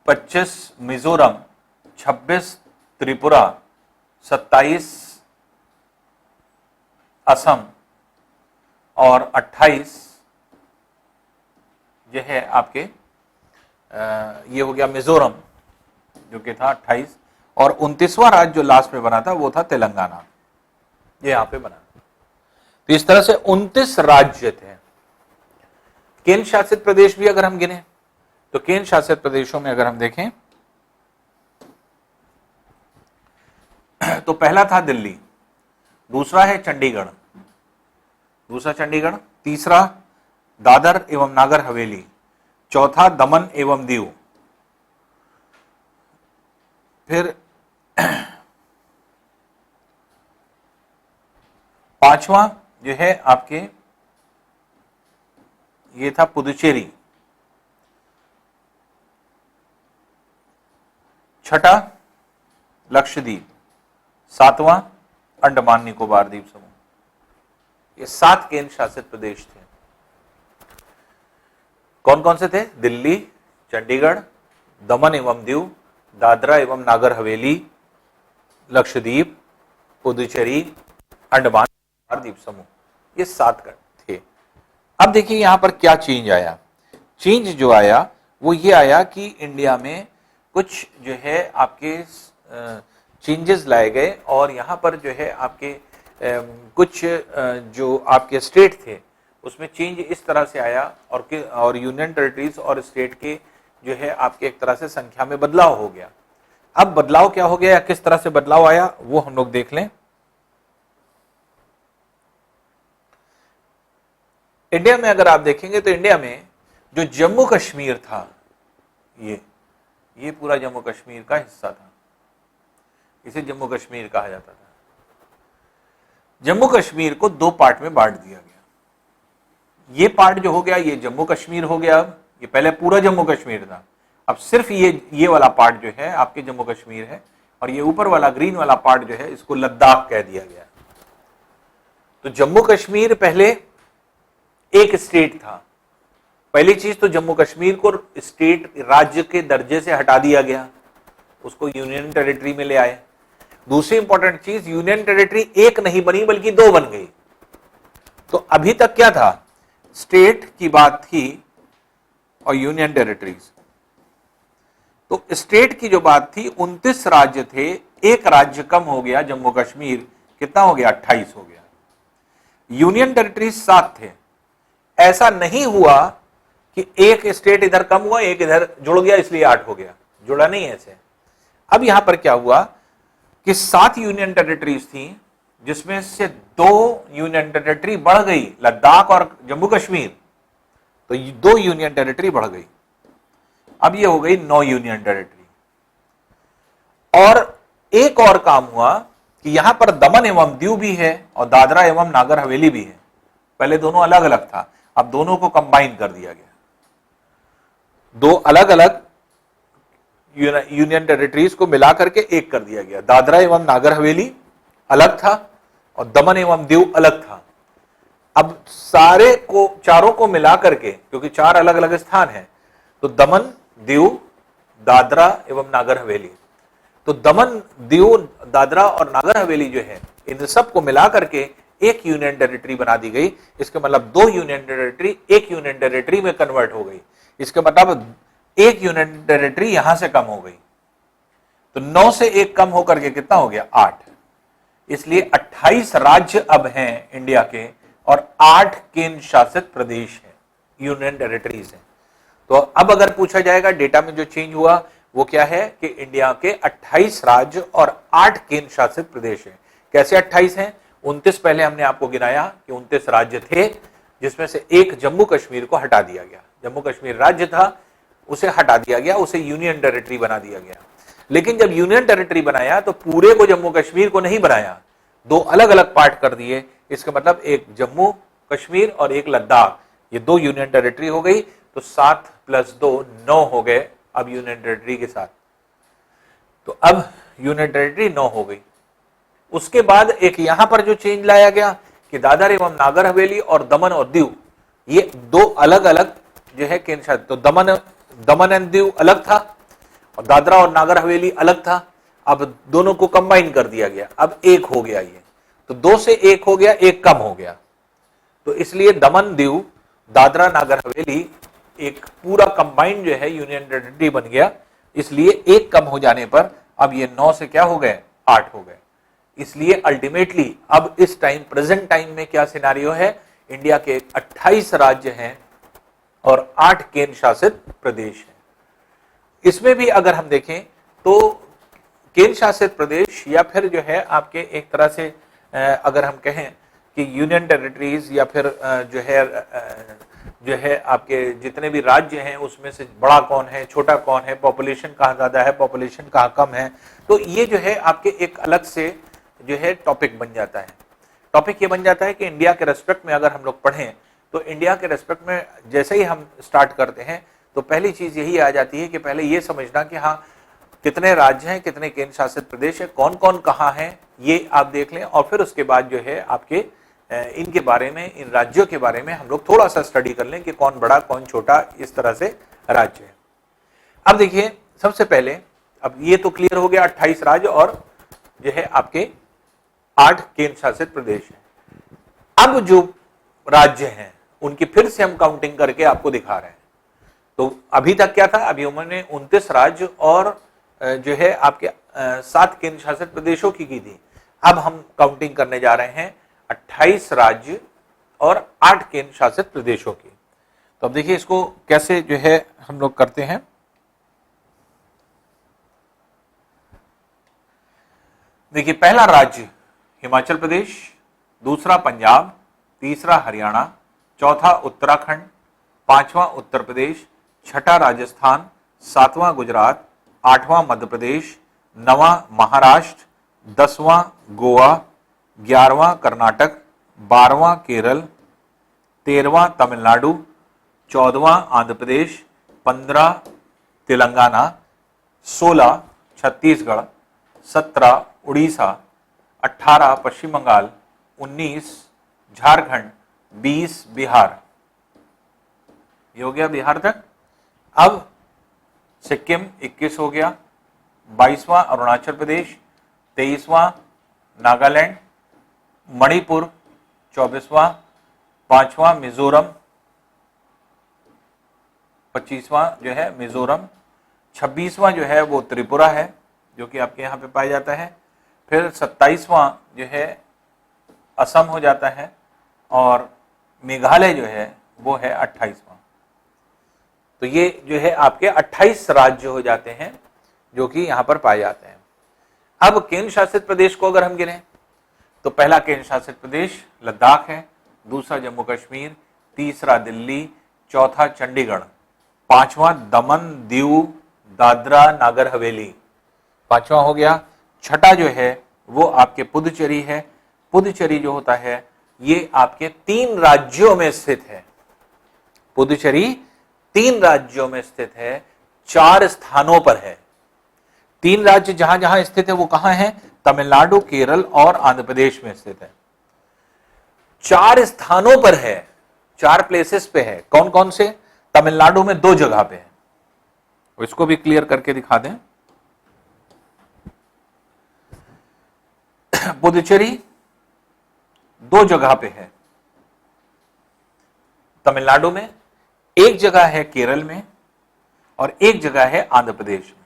25 मिजोरम, 26 त्रिपुरा, 27 असम और 28 जो है आपके ये हो गया मिजोरम जो कि था 28 और 29वां राज्य जो लास्ट में बना था वो था तेलंगाना, ये यहां पे बना। तो इस तरह से 29 राज्य थे। केंद्र शासित प्रदेश भी अगर हम गिने तो केंद्र शासित प्रदेशों में अगर हम देखें तो पहला था दिल्ली, दूसरा है चंडीगढ़, तीसरा दादर एवं नागर हवेली, चौथा दमन एवं दीव, फिर पांचवा जो है आपके ये था पुदुचेरी, छठा लक्षद्वीप, सातवां अंडमान निकोबार द्वीप समूह। ये 7 केंद्र शासित प्रदेश थे। कौन कौन से थे? दिल्ली, चंडीगढ़, दमन एवं दीव, दादरा एवं नागर हवेली, लक्षद्वीप, पुदुचेरी, अंडमान निकोबार द्वीप समूह, ये 7 थे। अब देखिए यहां पर क्या चेंज आया। चेंज जो आया वो ये आया कि इंडिया में कुछ जो है आपके चेंजेस लाए गए और यहां पर जो है आपके कुछ जो आपके स्टेट थे उसमें चेंज इस तरह से आया और यूनियन टेरिटरीज और स्टेट के जो है आपके एक तरह से संख्या में बदलाव हो गया। अब बदलाव क्या हो गया या किस तरह से बदलाव आया वो हम लोग देख लें। इंडिया में अगर आप देखेंगे तो इंडिया में जो जम्मू कश्मीर था ये पूरा जम्मू कश्मीर का हिस्सा था, इसे जम्मू कश्मीर कहा जाता था। जम्मू कश्मीर को 2 पार्ट में बांट दिया गया। ये पार्ट जो हो गया ये जम्मू कश्मीर हो गया। अब ये पहले पूरा जम्मू कश्मीर था, अब सिर्फ ये वाला पार्ट जो है आपके जम्मू कश्मीर है और ये ऊपर वाला ग्रीन वाला पार्ट जो है इसको लद्दाख कह दिया गया। तो जम्मू कश्मीर पहले एक स्टेट था। पहली चीज तो जम्मू कश्मीर को स्टेट राज्य के दर्जे से हटा दिया गया, उसको यूनियन टेरिटरी में ले आए। दूसरी इंपॉर्टेंट चीज यूनियन टेरिटरी एक नहीं बनी बल्कि 2 बन गई। तो अभी तक क्या था, स्टेट की बात थी और यूनियन टेरिटरीज। तो स्टेट की जो बात थी 29 राज्य थे, एक राज्य कम हो गया जम्मू कश्मीर, कितना हो गया 28 हो गया। यूनियन टेरिटरीज 7 थे। ऐसा नहीं हुआ कि एक स्टेट इधर कम हुआ एक इधर जुड़ गया इसलिए 8 हो गया, जुड़ा नहीं ऐसे। अब यहां पर क्या हुआ कि 7 यूनियन टेरिटरीज थी जिसमें से 2 यूनियन टेरिटरी बढ़ गई, लद्दाख और जम्मू कश्मीर, तो 2 यूनियन टेरिटरी बढ़ गई। अब ये हो गई 9 यूनियन टेरिटरी। और एक और काम हुआ कि यहां पर दमन एवं दीव भी है और दादरा एवं नागर हवेली भी है। पहले दोनों अलग अलग था, अब दोनों को कंबाइन कर दिया गया। 2 अलग अलग यूनियन टेरिटरीज को मिला करके एक कर दिया गया। दादरा एवं नागर हवेली अलग था और दमन एवं दीव अलग था। अब सारे को चारों को मिला करके, क्योंकि 4 अलग अलग स्थान हैं, तो दमन, दीव, दादरा एवं नागर हवेली, तो दमन, दीव, दादरा और नागर हवेली जो है, इन सब को मिला करके एक यूनियन टेरिटरी बना दी गई। इसके मतलब 2 यूनियन टेरिटरी एक यूनियन टेरिटरी में कन्वर्ट हो गई। इसके मतलब एक यूनियन टेरिटरी यहां से कम हो गई। तो 9 से 1 कम होकर के कितना हो गया? 8। इसलिए 28 राज्य अब हैं इंडिया के और 8 केंद्र शासित प्रदेश हैं, यूनियन टेरिटरीज हैं। तो अब अगर पूछा जाएगा डेटा में जो चेंज हुआ वो क्या है कि इंडिया के 28 राज्य और 8 केंद्र शासित प्रदेश हैं। कैसे 28 हैं? 29 पहले हमने आपको गिनाया कि 29 राज्य थे, जिसमें से एक जम्मू कश्मीर को हटा दिया गया। जम्मू कश्मीर राज्य था, उसे हटा दिया गया, उसे यूनियन टेरिटरी बना दिया गया। लेकिन जब यूनियन टेरिटरी बनाया तो पूरे को जम्मू कश्मीर को नहीं बनाया, 2 अलग अलग पार्ट कर दिए। इसका मतलब एक जम्मू कश्मीर और एक लद्दाख, ये 2 यूनियन टेरिटरी हो गई। तो 7 + 2 9 हो गए अब यूनियन टेरिटरी के साथ। तो अब यूनियन टेरिटरी 9 हो गई। उसके बाद एक यहां पर जो चेंज लाया गया कि दादर एवं नागर हवेली और दमन और दीव, ये 2 अलग अलग जो है केंद्र शासित, तो दमन एंड दीव अलग था और दादरा और नागर हवेली अलग था। अब दोनों को कंबाइन कर दिया गया, अब 1 हो गया ये। तो 2 से 1 हो गया, 1 कम हो गया। तो इसलिए दमन, दीव, दादरा, नागर हवेली एक पूरा कंबाइंड जो है यूनियन टेरिटरी बन गया। इसलिए 1 कम हो जाने पर अब ये 9 से क्या हो गए? 8 हो गए। इसलिए अल्टीमेटली अब इस टाइम, प्रेजेंट टाइम में क्या सिनारियो है? इंडिया के 28 राज्य हैं और 8 केंद्र शासित प्रदेश हैं। इसमें भी अगर हम देखें तो केंद्र शासित प्रदेश या फिर जो है आपके एक तरह से अगर हम कहें कि यूनियन टेरिटरीज या फिर जो है आपके जितने भी राज्य हैं उसमें से बड़ा कौन है, छोटा कौन है, पॉपुलेशन कहाँ ज्यादा है, पॉपुलेशन कहाँ कम है, तो ये जो है आपके एक अलग से जो है टॉपिक बन जाता है। टॉपिक ये बन जाता है कि इंडिया के रेस्पेक्ट में अगर हम लोग पढ़ें तो इंडिया के रेस्पेक्ट में जैसे ही हम स्टार्ट करते हैं तो पहली चीज यही आ जाती है कि पहले ये समझना कि हाँ कितने राज्य हैं, कितने केंद्र शासित प्रदेश है, कौन कौन कहाँ है, ये आप देख लें। और फिर उसके बाद जो है आपके इनके बारे में, इन राज्यों के बारे में हम लोग थोड़ा सा स्टडी कर लें कि कौन बड़ा कौन छोटा, इस तरह से राज्य है। अब देखिए सबसे पहले, अब ये तो क्लियर हो गया 28 राज्य और जो है आपके 8 केंद्र शासित प्रदेश है। अब जो राज्य हैं उनकी फिर से हम काउंटिंग करके आपको दिखा रहे हैं। तो अभी तक क्या था? अभी उन्होंने 29 राज्य और जो है आपके 7 केंद्र शासित प्रदेशों की थी। अब हम काउंटिंग करने जा रहे हैं 28 राज्य और 8 केंद्र शासित प्रदेशों की। तो अब देखिए इसको कैसे जो है हम लोग करते हैं। देखिए पहला राज्य हिमाचल प्रदेश, दूसरा पंजाब, तीसरा हरियाणा, चौथा उत्तराखंड, 5वां उत्तर प्रदेश, 6ठा राजस्थान, 7वां गुजरात, 8वां मध्य प्रदेश, 9वां महाराष्ट्र, 10वां गोवा, 11वां कर्नाटक, 12वां केरल, 13वां तमिलनाडु, 14वां आंध्र प्रदेश, 15 तेलंगाना, 16 छत्तीसगढ़, 17 उड़ीसा, 18 पश्चिम बंगाल, 19 झारखंड, 20 बिहार। ये हो गया बिहार तक। अब सिक्किम 21 हो गया, 22वां अरुणाचल प्रदेश, 23वां नागालैंड, मणिपुर 24वां, 5वां मिजोरम, 25वां जो है मिजोरम, 26वां जो है वो त्रिपुरा है जो कि आपके यहाँ पे पाया जाता है। फिर 27वां जो है असम हो जाता है और मेघालय जो है वो है 28वां। तो ये जो है आपके 28 राज्य हो जाते हैं जो कि यहाँ पर पाए जाते हैं। अब केंद्र शासित प्रदेश को अगर हम गिनें तो पहला केंद्र शासित प्रदेश लद्दाख है, दूसरा जम्मू कश्मीर, तीसरा दिल्ली, चौथा चंडीगढ़, 5वां दमन दीव दादरा नागर हवेली, 5वां हो गया। 6ठा जो है वो आपके पुदुचेरी है। पुदुचेरी जो होता है ये आपके 3 राज्यों में स्थित है। पुदुचेरी 3 राज्यों में स्थित है, 4 स्थानों पर है। 3 राज्य जहां जहां स्थित है वो कहां है? तमिलनाडु, केरल और आंध्र प्रदेश में स्थित है। 4 स्थानों पर है, 4 प्लेसेस पे है। कौन कौन से? तमिलनाडु में 2 जगह पे है, इसको भी क्लियर करके दिखा दें। पुदुचेरी दो जगह पे है, तमिलनाडु में, एक जगह है केरल में और एक जगह है आंध्र प्रदेश में।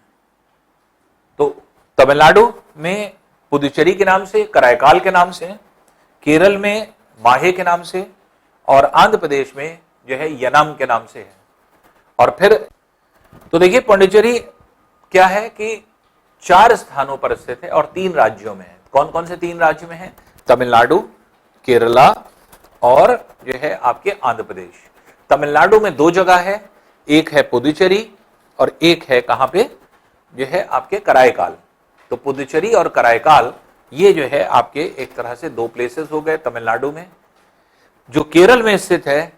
तो तमिलनाडु में पुदुचेरी के नाम से, कराईकाल के नाम से, केरल में माहे के नाम से और आंध्र प्रदेश में जो है यनाम के नाम से है। और फिर तो देखिए पुडुचेरी क्या है कि 4 स्थानों पर स्थित है और 3 राज्यों में है। कौन कौन से 3 राज्य में है? तमिलनाडु, केरला और जो है आपके आंध्र प्रदेश। तमिलनाडु में 2 जगह है, एक है पुदुचेरी और एक है कहां पे, जो है आपके कराईकाल। तो पुदुचेरी और कराईकाल ये जो है आपके एक तरह से 2 प्लेसेस हो गए तमिलनाडु में। जो केरल में स्थित है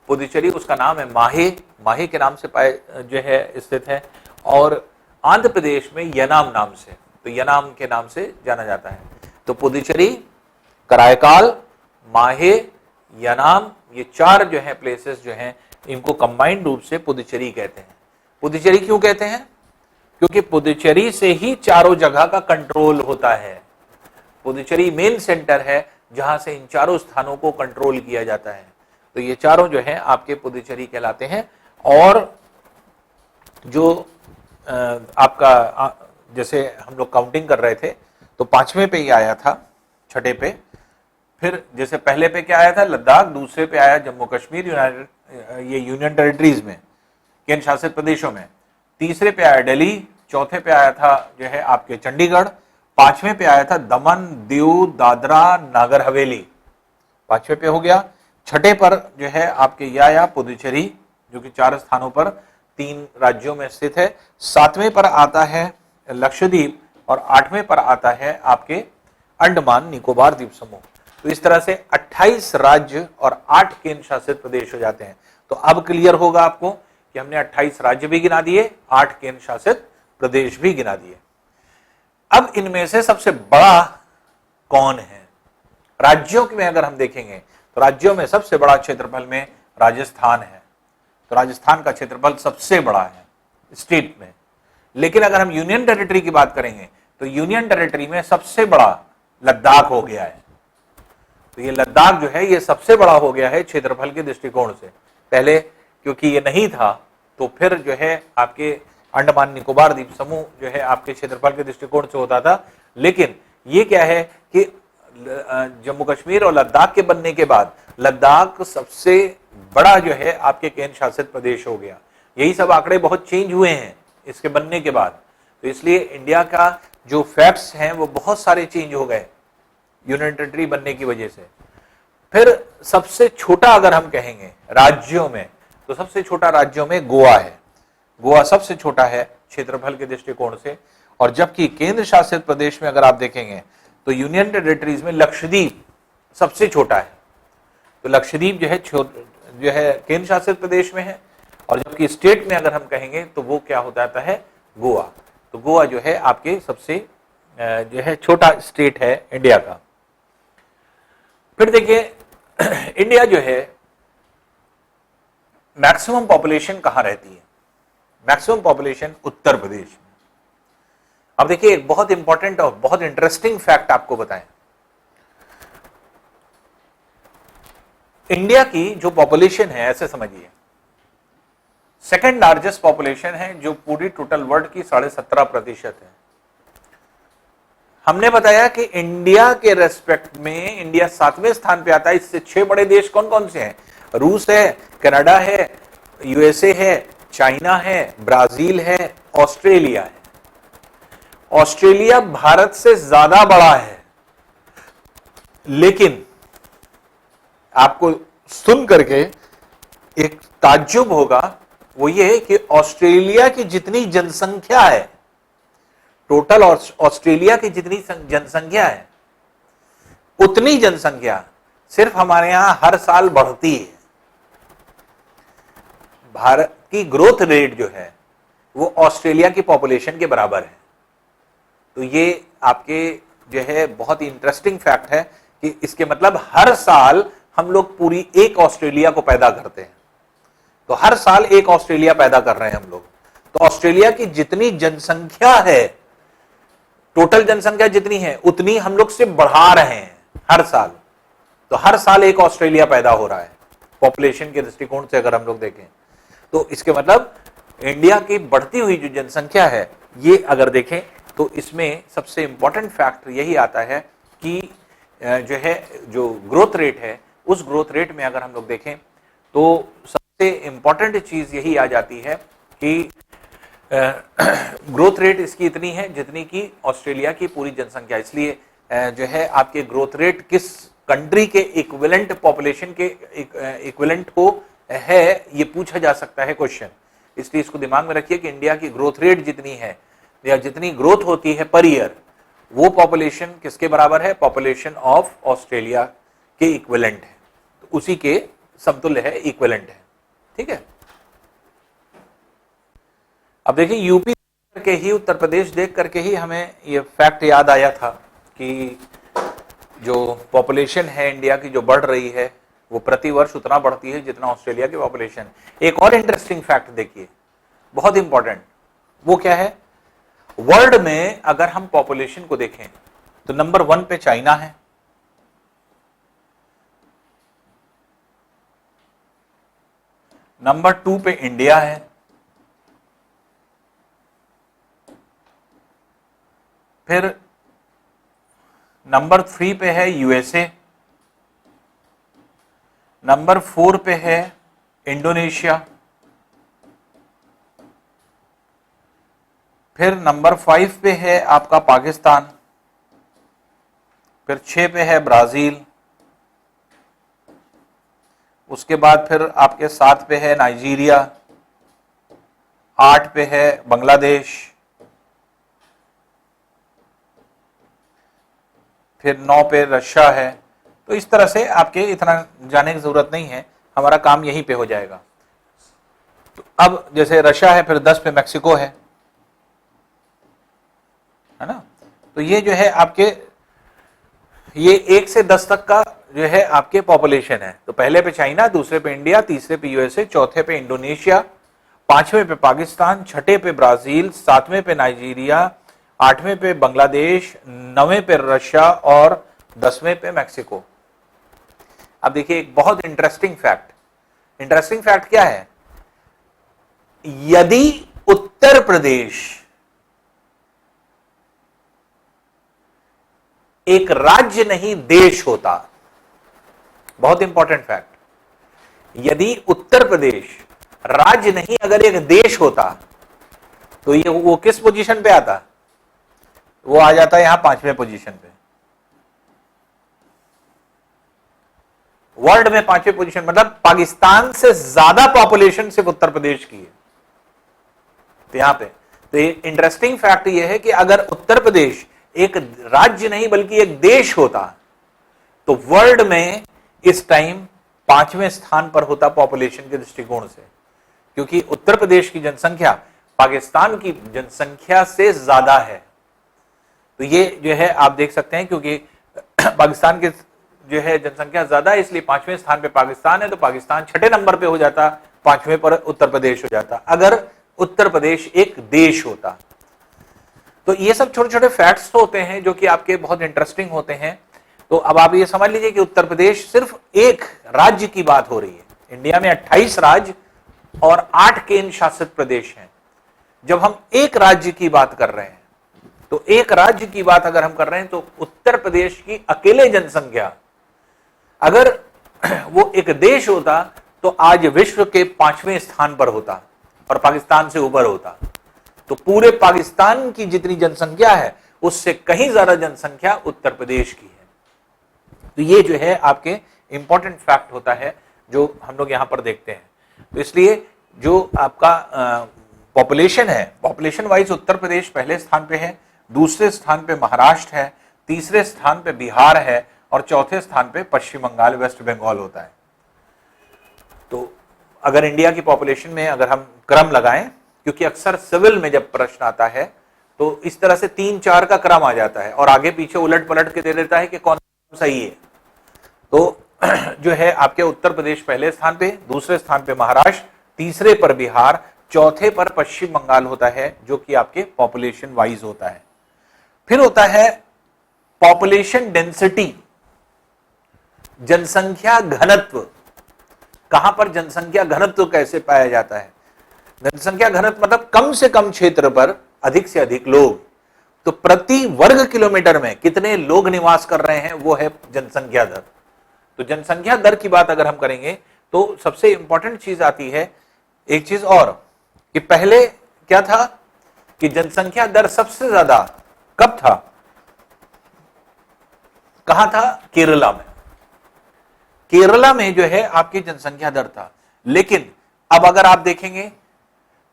पुदुचेरी, उसका नाम है माहे, माहे के नाम से जो है स्थित है। और आंध्र प्रदेश में यनाम नाम से, तो यनाम के नाम से जाना जाता है। तो पुदुचेरी, कराईकाल, माहे, यनाम, ये 4 जो है प्लेसेस जो हैं, इनको कंबाइंड रूप से पुदुचेरी कहते हैं। पुदुचेरी क्यों कहते हैं? क्योंकि पुदुचेरी से ही चारों जगह का कंट्रोल होता है। पुदुचेरी मेन सेंटर है जहां से इन चारों स्थानों को कंट्रोल किया जाता है। तो ये चारों जो है आपके पुदुचेरी कहलाते हैं। और जो आपका जैसे हम लोग काउंटिंग कर रहे थे तो 5वें पे ही आया था, 6ठे पे। फिर जैसे पहले पे क्या आया था? लद्दाख, दूसरे पे आया जम्मू कश्मीर, ये यूनियन टेरिटरीज में, केंद्र शासित प्रदेशों में। तीसरे पे आया दिल्ली, चौथे पे आया था जो है आपके चंडीगढ़, 5वें पे आया था दमन, दीव, दादरा, नागर हवेली, 5वें पे हो गया। 6ठे पर जो है आपके यह आया पुदुचेरी, जो कि 4 स्थानों पर 3 राज्यों में स्थित है। 7वें पर आता है लक्षद्वीप और 8वें पर आता है आपके अंडमान निकोबार द्वीप समूह। तो इस तरह से 28 राज्य और 8 केंद्र शासित प्रदेश हो जाते हैं। तो अब क्लियर होगा आपको कि हमने 28 राज्य भी गिना दिए, 8 केंद्र शासित प्रदेश भी गिना दिए। अब इनमें से सबसे बड़ा कौन है? राज्यों में अगर हम देखेंगे तो राज्यों में सबसे बड़ा क्षेत्रफल में राजस्थान है। तो राजस्थान का क्षेत्रफल सबसे बड़ा है स्टेट में। लेकिन अगर हम यूनियन टेरिटरी की बात करेंगे तो यूनियन टेरिटरी में सबसे बड़ा लद्दाख हो गया है। तो ये लद्दाख जो है ये सबसे बड़ा हो गया है क्षेत्रफल के दृष्टिकोण से। पहले क्योंकि ये नहीं था तो फिर जो है आपके अंडमान निकोबार द्वीप समूह जो है आपके क्षेत्रफल के दृष्टिकोण से होता था। लेकिन ये क्या है कि जम्मू कश्मीर और लद्दाख के बनने के बाद लद्दाख सबसे बड़ा जो है आपके केंद्र शासित प्रदेश हो गया। यही सब आंकड़े बहुत चेंज हुए हैं इसके बनने के बाद। तो इसलिए इंडिया का जो फैक्ट्स हैं वो बहुत सारे चेंज हो गए यूनियन टेरिटरी बनने की वजह से। फिर सबसे छोटा अगर हम कहेंगे राज्यों में, तो सबसे छोटा राज्यों में गोवा है। गोवा सबसे छोटा है क्षेत्रफल के दृष्टिकोण से। और जबकि केंद्र शासित प्रदेश में अगर आप देखेंगे तो यूनियन टेरिटरीज में लक्षद्वीप सबसे छोटा है। तो लक्षद्वीप जो है केंद्र शासित प्रदेश में है। और जबकि स्टेट में अगर हम कहेंगे तो वो क्या हो जाता है? गोवा। तो गोवा जो है आपके सबसे जो है छोटा स्टेट है इंडिया का। फिर देखिए इंडिया जो है मैक्सिमम पॉपुलेशन कहां रहती है? मैक्सिमम पॉपुलेशन उत्तर प्रदेश में। अब देखिए एक बहुत इंपॉर्टेंट और बहुत इंटरेस्टिंग फैक्ट आपको बताएं। इंडिया की जो पॉपुलेशन है, ऐसे समझिए, सेकेंड लार्जेस्ट पॉपुलेशन है जो पूरी टोटल वर्ल्ड की 17.5% है। हमने बताया कि इंडिया के रेस्पेक्ट में इंडिया 7वें स्थान पे आता है। इससे 6 बड़े देश कौन कौन से हैं? रूस है, कनाडा है, यूएसए है, चाइना है, ब्राजील है, ऑस्ट्रेलिया है। ऑस्ट्रेलिया भारत से ज्यादा बड़ा है। लेकिन आपको सुन करके एक ताज्जुब होगा, वो ये है कि ऑस्ट्रेलिया की जितनी जनसंख्या है, टोटल ऑस्ट्रेलिया की जितनी जनसंख्या है, उतनी जनसंख्या सिर्फ हमारे यहां हर साल बढ़ती है। भारत की ग्रोथ रेट जो है वो ऑस्ट्रेलिया की पॉपुलेशन के बराबर है। तो ये आपके जो है बहुत ही इंटरेस्टिंग फैक्ट है कि इसके मतलब हर साल हम लोग पूरी एक ऑस्ट्रेलिया को पैदा करते हैं। तो हर साल एक ऑस्ट्रेलिया पैदा कर रहे हैं हम लोग। तो ऑस्ट्रेलिया की जितनी जनसंख्या है टोटल जनसंख्या जितनी है उतनी हम लोग से बढ़ा रहे हैं हर साल। तो हर साल एक ऑस्ट्रेलिया पैदा हो रहा है पॉपुलेशन के दृष्टिकोण से अगर हम लोग देखें तो। इसके मतलब इंडिया की बढ़ती हुई जो जनसंख्या है ये अगर देखें तो इसमें सबसे इंपॉर्टेंट फैक्टर यही आता है कि जो ग्रोथ रेट है उस ग्रोथ रेट में अगर हम लोग देखें तो सबसे इंपॉर्टेंट चीज यही आ जाती है कि ग्रोथ रेट इसकी इतनी है जितनी कि ऑस्ट्रेलिया की पूरी जनसंख्या। इसलिए आपके ग्रोथ रेट किस कंट्री के इक्विवेलेंट पॉपुलेशन के इक्विवेलेंट को है ये पूछा जा सकता है क्वेश्चन। इसलिए इसको दिमाग में रखिए कि इंडिया की ग्रोथ रेट जितनी है या जितनी ग्रोथ होती है पर ईयर वो पॉपुलेशन किसके बराबर है? पॉपुलेशन ऑफ ऑस्ट्रेलिया के इक्विवेलेंट है, तो उसी के समतुल्य है, इक्विवेलेंट है। ठीक है। अब देखिए यूपी के ही उत्तर प्रदेश देख करके ही हमें ये फैक्ट याद आया था कि जो पॉपुलेशन है इंडिया की जो बढ़ रही है वो प्रति वर्ष उतना बढ़ती है जितना ऑस्ट्रेलिया की पॉपुलेशन। एक और इंटरेस्टिंग फैक्ट देखिए, बहुत इंपॉर्टेंट, वो क्या है? वर्ल्ड में अगर हम पॉपुलेशन को देखें तो नंबर 1 पे चाइना है, नंबर 2 पे इंडिया है, फिर नंबर 3 पे है यूएसए, नंबर 4 पे है इंडोनेशिया, फिर नंबर 5 पे है आपका पाकिस्तान, फिर 6 पे है ब्राजील, उसके बाद फिर आपके 7 पे है नाइजीरिया, 8 पे है बांग्लादेश, फिर 9 पे रशिया है। तो इस तरह से आपके इतना जाने की जरूरत नहीं है, हमारा काम यहीं पे हो जाएगा। तो अब जैसे रशिया है, फिर 10 पे मैक्सिको है ना। तो ये जो है आपके ये 1 से 10 तक का जो है आपके पॉपुलेशन है। तो पहले पे चाइना, दूसरे पे इंडिया, तीसरे पे यूएसए, चौथे पे इंडोनेशिया, 5वें पे पाकिस्तान, 6ठे पे ब्राजील, 7वें पे नाइजीरिया, 8वें पे बांग्लादेश, 9वें पे रशिया और 10वें पे मैक्सिको। अब देखिए एक बहुत इंटरेस्टिंग फैक्ट क्या है? यदि उत्तर प्रदेश एक राज्य नहीं देश होता, बहुत इंपॉर्टेंट फैक्ट, यदि उत्तर प्रदेश राज्य नहीं अगर एक देश होता तो ये वो किस पोजीशन पे आता? वो आ जाता है यहां 5वें पोजीशन पे। वर्ल्ड में 5वें पोजीशन, मतलब पाकिस्तान से ज्यादा पॉपुलेशन सिर्फ उत्तर प्रदेश की है। तो यहां पे तो इंटरेस्टिंग फैक्ट ये है कि अगर उत्तर प्रदेश एक राज्य नहीं बल्कि एक देश होता तो वर्ल्ड में इस टाइम 5वें स्थान पर होता पॉपुलेशन के दृष्टिकोण से, क्योंकि उत्तर प्रदेश की जनसंख्या पाकिस्तान की जनसंख्या से ज्यादा है। तो ये जो है आप देख सकते हैं, क्योंकि पाकिस्तान के जो है जनसंख्या ज्यादा है इसलिए 5वें स्थान पे पाकिस्तान है, तो पाकिस्तान 6ठे नंबर पे हो जाता, 5वें पर उत्तर प्रदेश हो जाता अगर उत्तर प्रदेश एक देश होता। तो ये सब छोटे छोटे फैक्ट्स होते हैं जो कि आपके बहुत इंटरेस्टिंग होते हैं। तो अब आप ये समझ लीजिए कि उत्तर प्रदेश सिर्फ एक राज्य की बात हो रही है। इंडिया में 28 राज्य और 8 केंद्र शासित प्रदेश हैं। जब हम एक राज्य की बात कर रहे हैं तो एक राज्य की बात अगर हम कर रहे हैं तो उत्तर प्रदेश की अकेले जनसंख्या, अगर वो एक देश होता तो आज विश्व के 5वें स्थान पर होता और पाकिस्तान से ऊपर होता। तो पूरे पाकिस्तान की जितनी जनसंख्या है उससे कहीं ज्यादा जनसंख्या उत्तर प्रदेश की है। तो ये जो है आपके इंपॉर्टेंट फैक्ट होता है जो हम लोग यहां पर देखते हैं। तो इसलिए जो आपका पॉपुलेशन है, पॉपुलेशन वाइज उत्तर प्रदेश पहले स्थान पे है, दूसरे स्थान पे महाराष्ट्र है, तीसरे स्थान पे बिहार है और चौथे स्थान पे पश्चिम बंगाल, वेस्ट बंगाल होता है। तो अगर इंडिया की पॉपुलेशन में अगर हम क्रम लगाएं, क्योंकि अक्सर सिविल में जब प्रश्न आता है तो इस तरह से 3-4 का क्रम आ जाता है और आगे पीछे उलट पलट के दे देता है कि कौन सही है। तो जो है आपके उत्तर प्रदेश पहले स्थान पे, दूसरे स्थान पे महाराष्ट्र, तीसरे पर बिहार, चौथे पर पश्चिम बंगाल होता है जो कि आपके पॉपुलेशन वाइज होता है। फिर होता है पॉपुलेशन डेंसिटी, जनसंख्या घनत्व। कहां पर जनसंख्या घनत्व कैसे पाया जाता है? जनसंख्या घनत्व मतलब कम से कम क्षेत्र पर अधिक से अधिक लोग, तो प्रति वर्ग किलोमीटर में कितने लोग निवास कर रहे हैं, वो है जनसंख्या दर। तो जनसंख्या दर की बात अगर हम करेंगे तो सबसे इंपॉर्टेंट चीज आती है एक चीज और, कि पहले क्या था कि जनसंख्या दर सबसे ज्यादा कब था, कहां था? केरला में। केरला में जो है आपकी जनसंख्या दर था, लेकिन अब अगर आप देखेंगे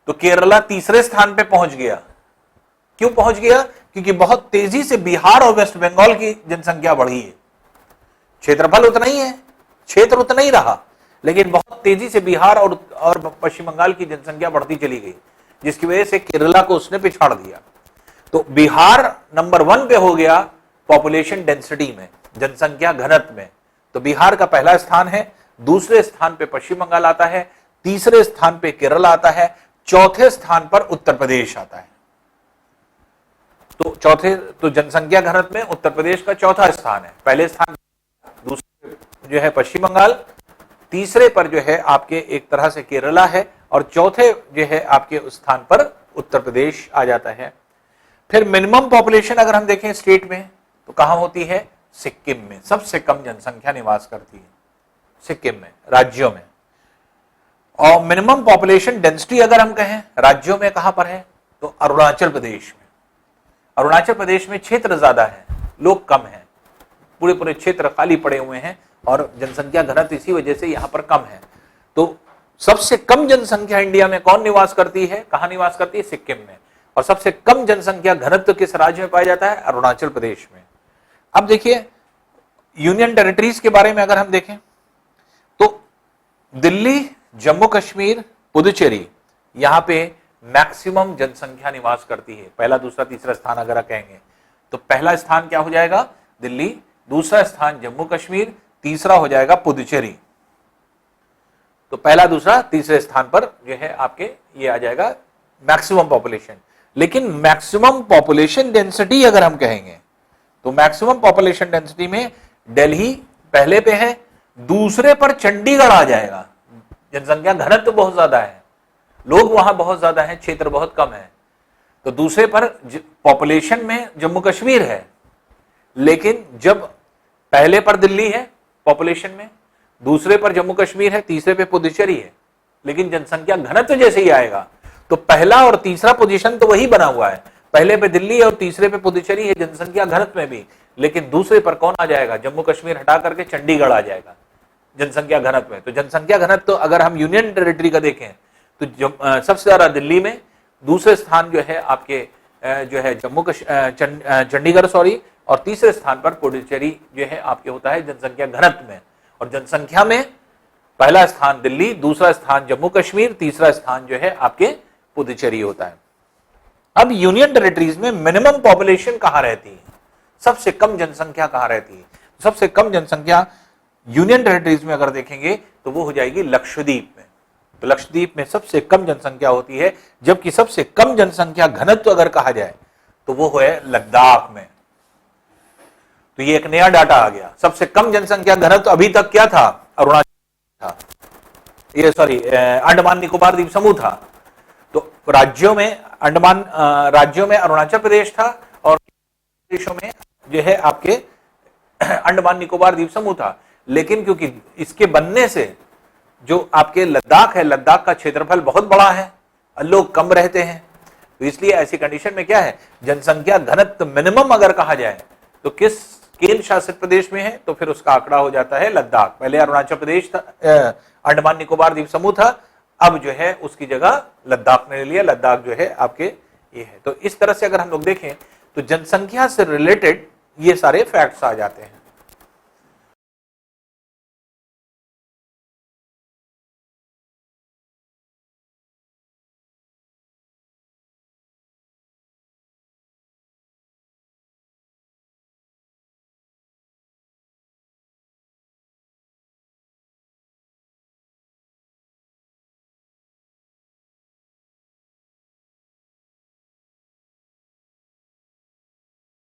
तो केरला तीसरे स्थान पे पहुंच गया। क्यों पहुंच गया? क्योंकि बहुत तेजी से बिहार और वेस्ट बंगाल की जनसंख्या बढ़ी है। क्षेत्रफल उतना ही है, क्षेत्र उतना ही रहा, लेकिन बहुत तेजी से बिहार और पश्चिम बंगाल की जनसंख्या बढ़ती चली गई, जिसकी वजह से केरला को उसने पिछाड़ दिया। तो बिहार नंबर 1 पे हो गया पॉपुलेशन डेंसिटी में, जनसंख्या घनत्व में। तो बिहार का पहला स्थान है, दूसरे स्थान पे पश्चिम बंगाल आता है, तीसरे स्थान पे केरल आता है, चौथे स्थान पर उत्तर प्रदेश आता है। तो जनसंख्या घनत्व में उत्तर प्रदेश का चौथा स्थान है। पहले स्थान, दूसरे जो है पश्चिम बंगाल, तीसरे पर जो है आपके एक तरह से केरला है, और चौथे जो है आपके स्थान पर उत्तर प्रदेश आ जाता है। फिर मिनिमम पॉपुलेशन अगर हम देखें स्टेट में तो कहां होती है? सिक्किम में सबसे कम जनसंख्या निवास करती है, सिक्किम में, राज्यों में। और मिनिमम पॉपुलेशन डेंसिटी अगर हम कहें राज्यों में कहां पर है, तो अरुणाचल प्रदेश में। अरुणाचल प्रदेश में क्षेत्र ज्यादा है, लोग कम हैं, पूरे क्षेत्र खाली पड़े हुए हैं और जनसंख्या घनत्व इसी वजह से यहां पर कम है। तो सबसे कम जनसंख्या इंडिया में कौन निवास करती है, कहां निवास करती है? सिक्किम में। और सबसे कम जनसंख्या घनत्व किस राज्य में पाया जाता है? अरुणाचल प्रदेश में। अब देखिए यूनियन टेरिटरीज के बारे में अगर हम देखें तो दिल्ली, जम्मू कश्मीर, पुदुचेरी, यहां पे मैक्सिमम जनसंख्या निवास करती है। पहला, दूसरा, तीसरा स्थान अगर कहेंगे तो पहला स्थान क्या हो जाएगा? दिल्ली, दूसरा स्थान जम्मू कश्मीर, तीसरा हो जाएगा पुदुचेरी। तो पहला, दूसरा, तीसरे स्थान पर जो है आपके ये आ जाएगा मैक्सिमम पॉपुलेशन। लेकिन मैक्सिमम पॉपुलेशन डेंसिटी अगर हम कहेंगे तो मैक्सिमम पॉपुलेशन डेंसिटी में दिल्ली पहले पे है, दूसरे पर चंडीगढ़ आ जाएगा। जनसंख्या घनत्व बहुत ज्यादा है, लोग वहां बहुत ज्यादा हैं, क्षेत्र बहुत कम है। तो दूसरे पर पॉपुलेशन में जम्मू कश्मीर है, लेकिन जब पहले पर दिल्ली है पॉपुलेशन में, दूसरे पर जम्मू कश्मीर है, तीसरे पे पुदुचेरी है, लेकिन जनसंख्या घनत्व जैसे ही आएगा तो पहला और तीसरा पोजीशन तो वही बना हुआ है, पहले पे दिल्ली और तीसरे पे पुदुचेरी है जनसंख्या घनत्व में भी, लेकिन दूसरे पर कौन आ जाएगा? जम्मू कश्मीर हटा करके चंडीगढ़ आ जाएगा जनसंख्या घनत्व में। तो जनसंख्या घनत्व तो अगर हम यूनियन टेरिटरी का देखें तो सबसे ज्यादा दिल्ली में, दूसरे स्थान जो है आपके जो है चंडीगढ़ सॉरी, और तीसरे स्थान पर पुडुचेरी जो है आपके होता है जनसंख्या घनत्व में। और जनसंख्या में पहला स्थान दिल्ली, दूसरा स्थान जम्मू कश्मीर, तीसरा स्थान जो है आपके पुडुचेरी होता है। अब यूनियन टेरिटरीज में मिनिमम पॉपुलेशन कहां रहती है, सबसे कम जनसंख्या कहां रहती है? सबसे कम जनसंख्या यूनियन टेरिटरीज में अगर देखेंगे तो वो हो जाएगी लक्षद्वीप में। तो लक्षद्वीप में सबसे कम जनसंख्या होती है, जबकि सबसे कम जनसंख्या घनत्व अगर कहा जाए तो वो है लद्दाख में। तो ये एक नया डाटा आ गया। सबसे कम जनसंख्या घनत्व अभी तक क्या था? अरुणाचल था, ये सॉरी अंडमान निकोबार द्वीप समूह था। तो राज्यों में राज्यों में अरुणाचल प्रदेश था और देशों में जो है आपके अंडमान निकोबार द्वीप समूह था। लेकिन क्योंकि इसके बनने से जो आपके लद्दाख है, लद्दाख का क्षेत्रफल बहुत बड़ा है, लोग कम रहते हैं, तो इसलिए ऐसी कंडीशन में क्या है, जनसंख्या घनत्व मिनिमम अगर कहा जाए तो किस केंद्र शासित प्रदेश में है, तो फिर उसका आंकड़ा हो जाता है लद्दाख। पहले अरुणाचल प्रदेश था, अंडमान निकोबार द्वीप समूह था, अब जो है उसकी जगह लद्दाख ने ले लिया। लद्दाख जो है आपके ये है। तो इस तरह से अगर हम लोग देखें तो जनसंख्या से रिलेटेड ये सारे फैक्ट्स आ जाते हैं।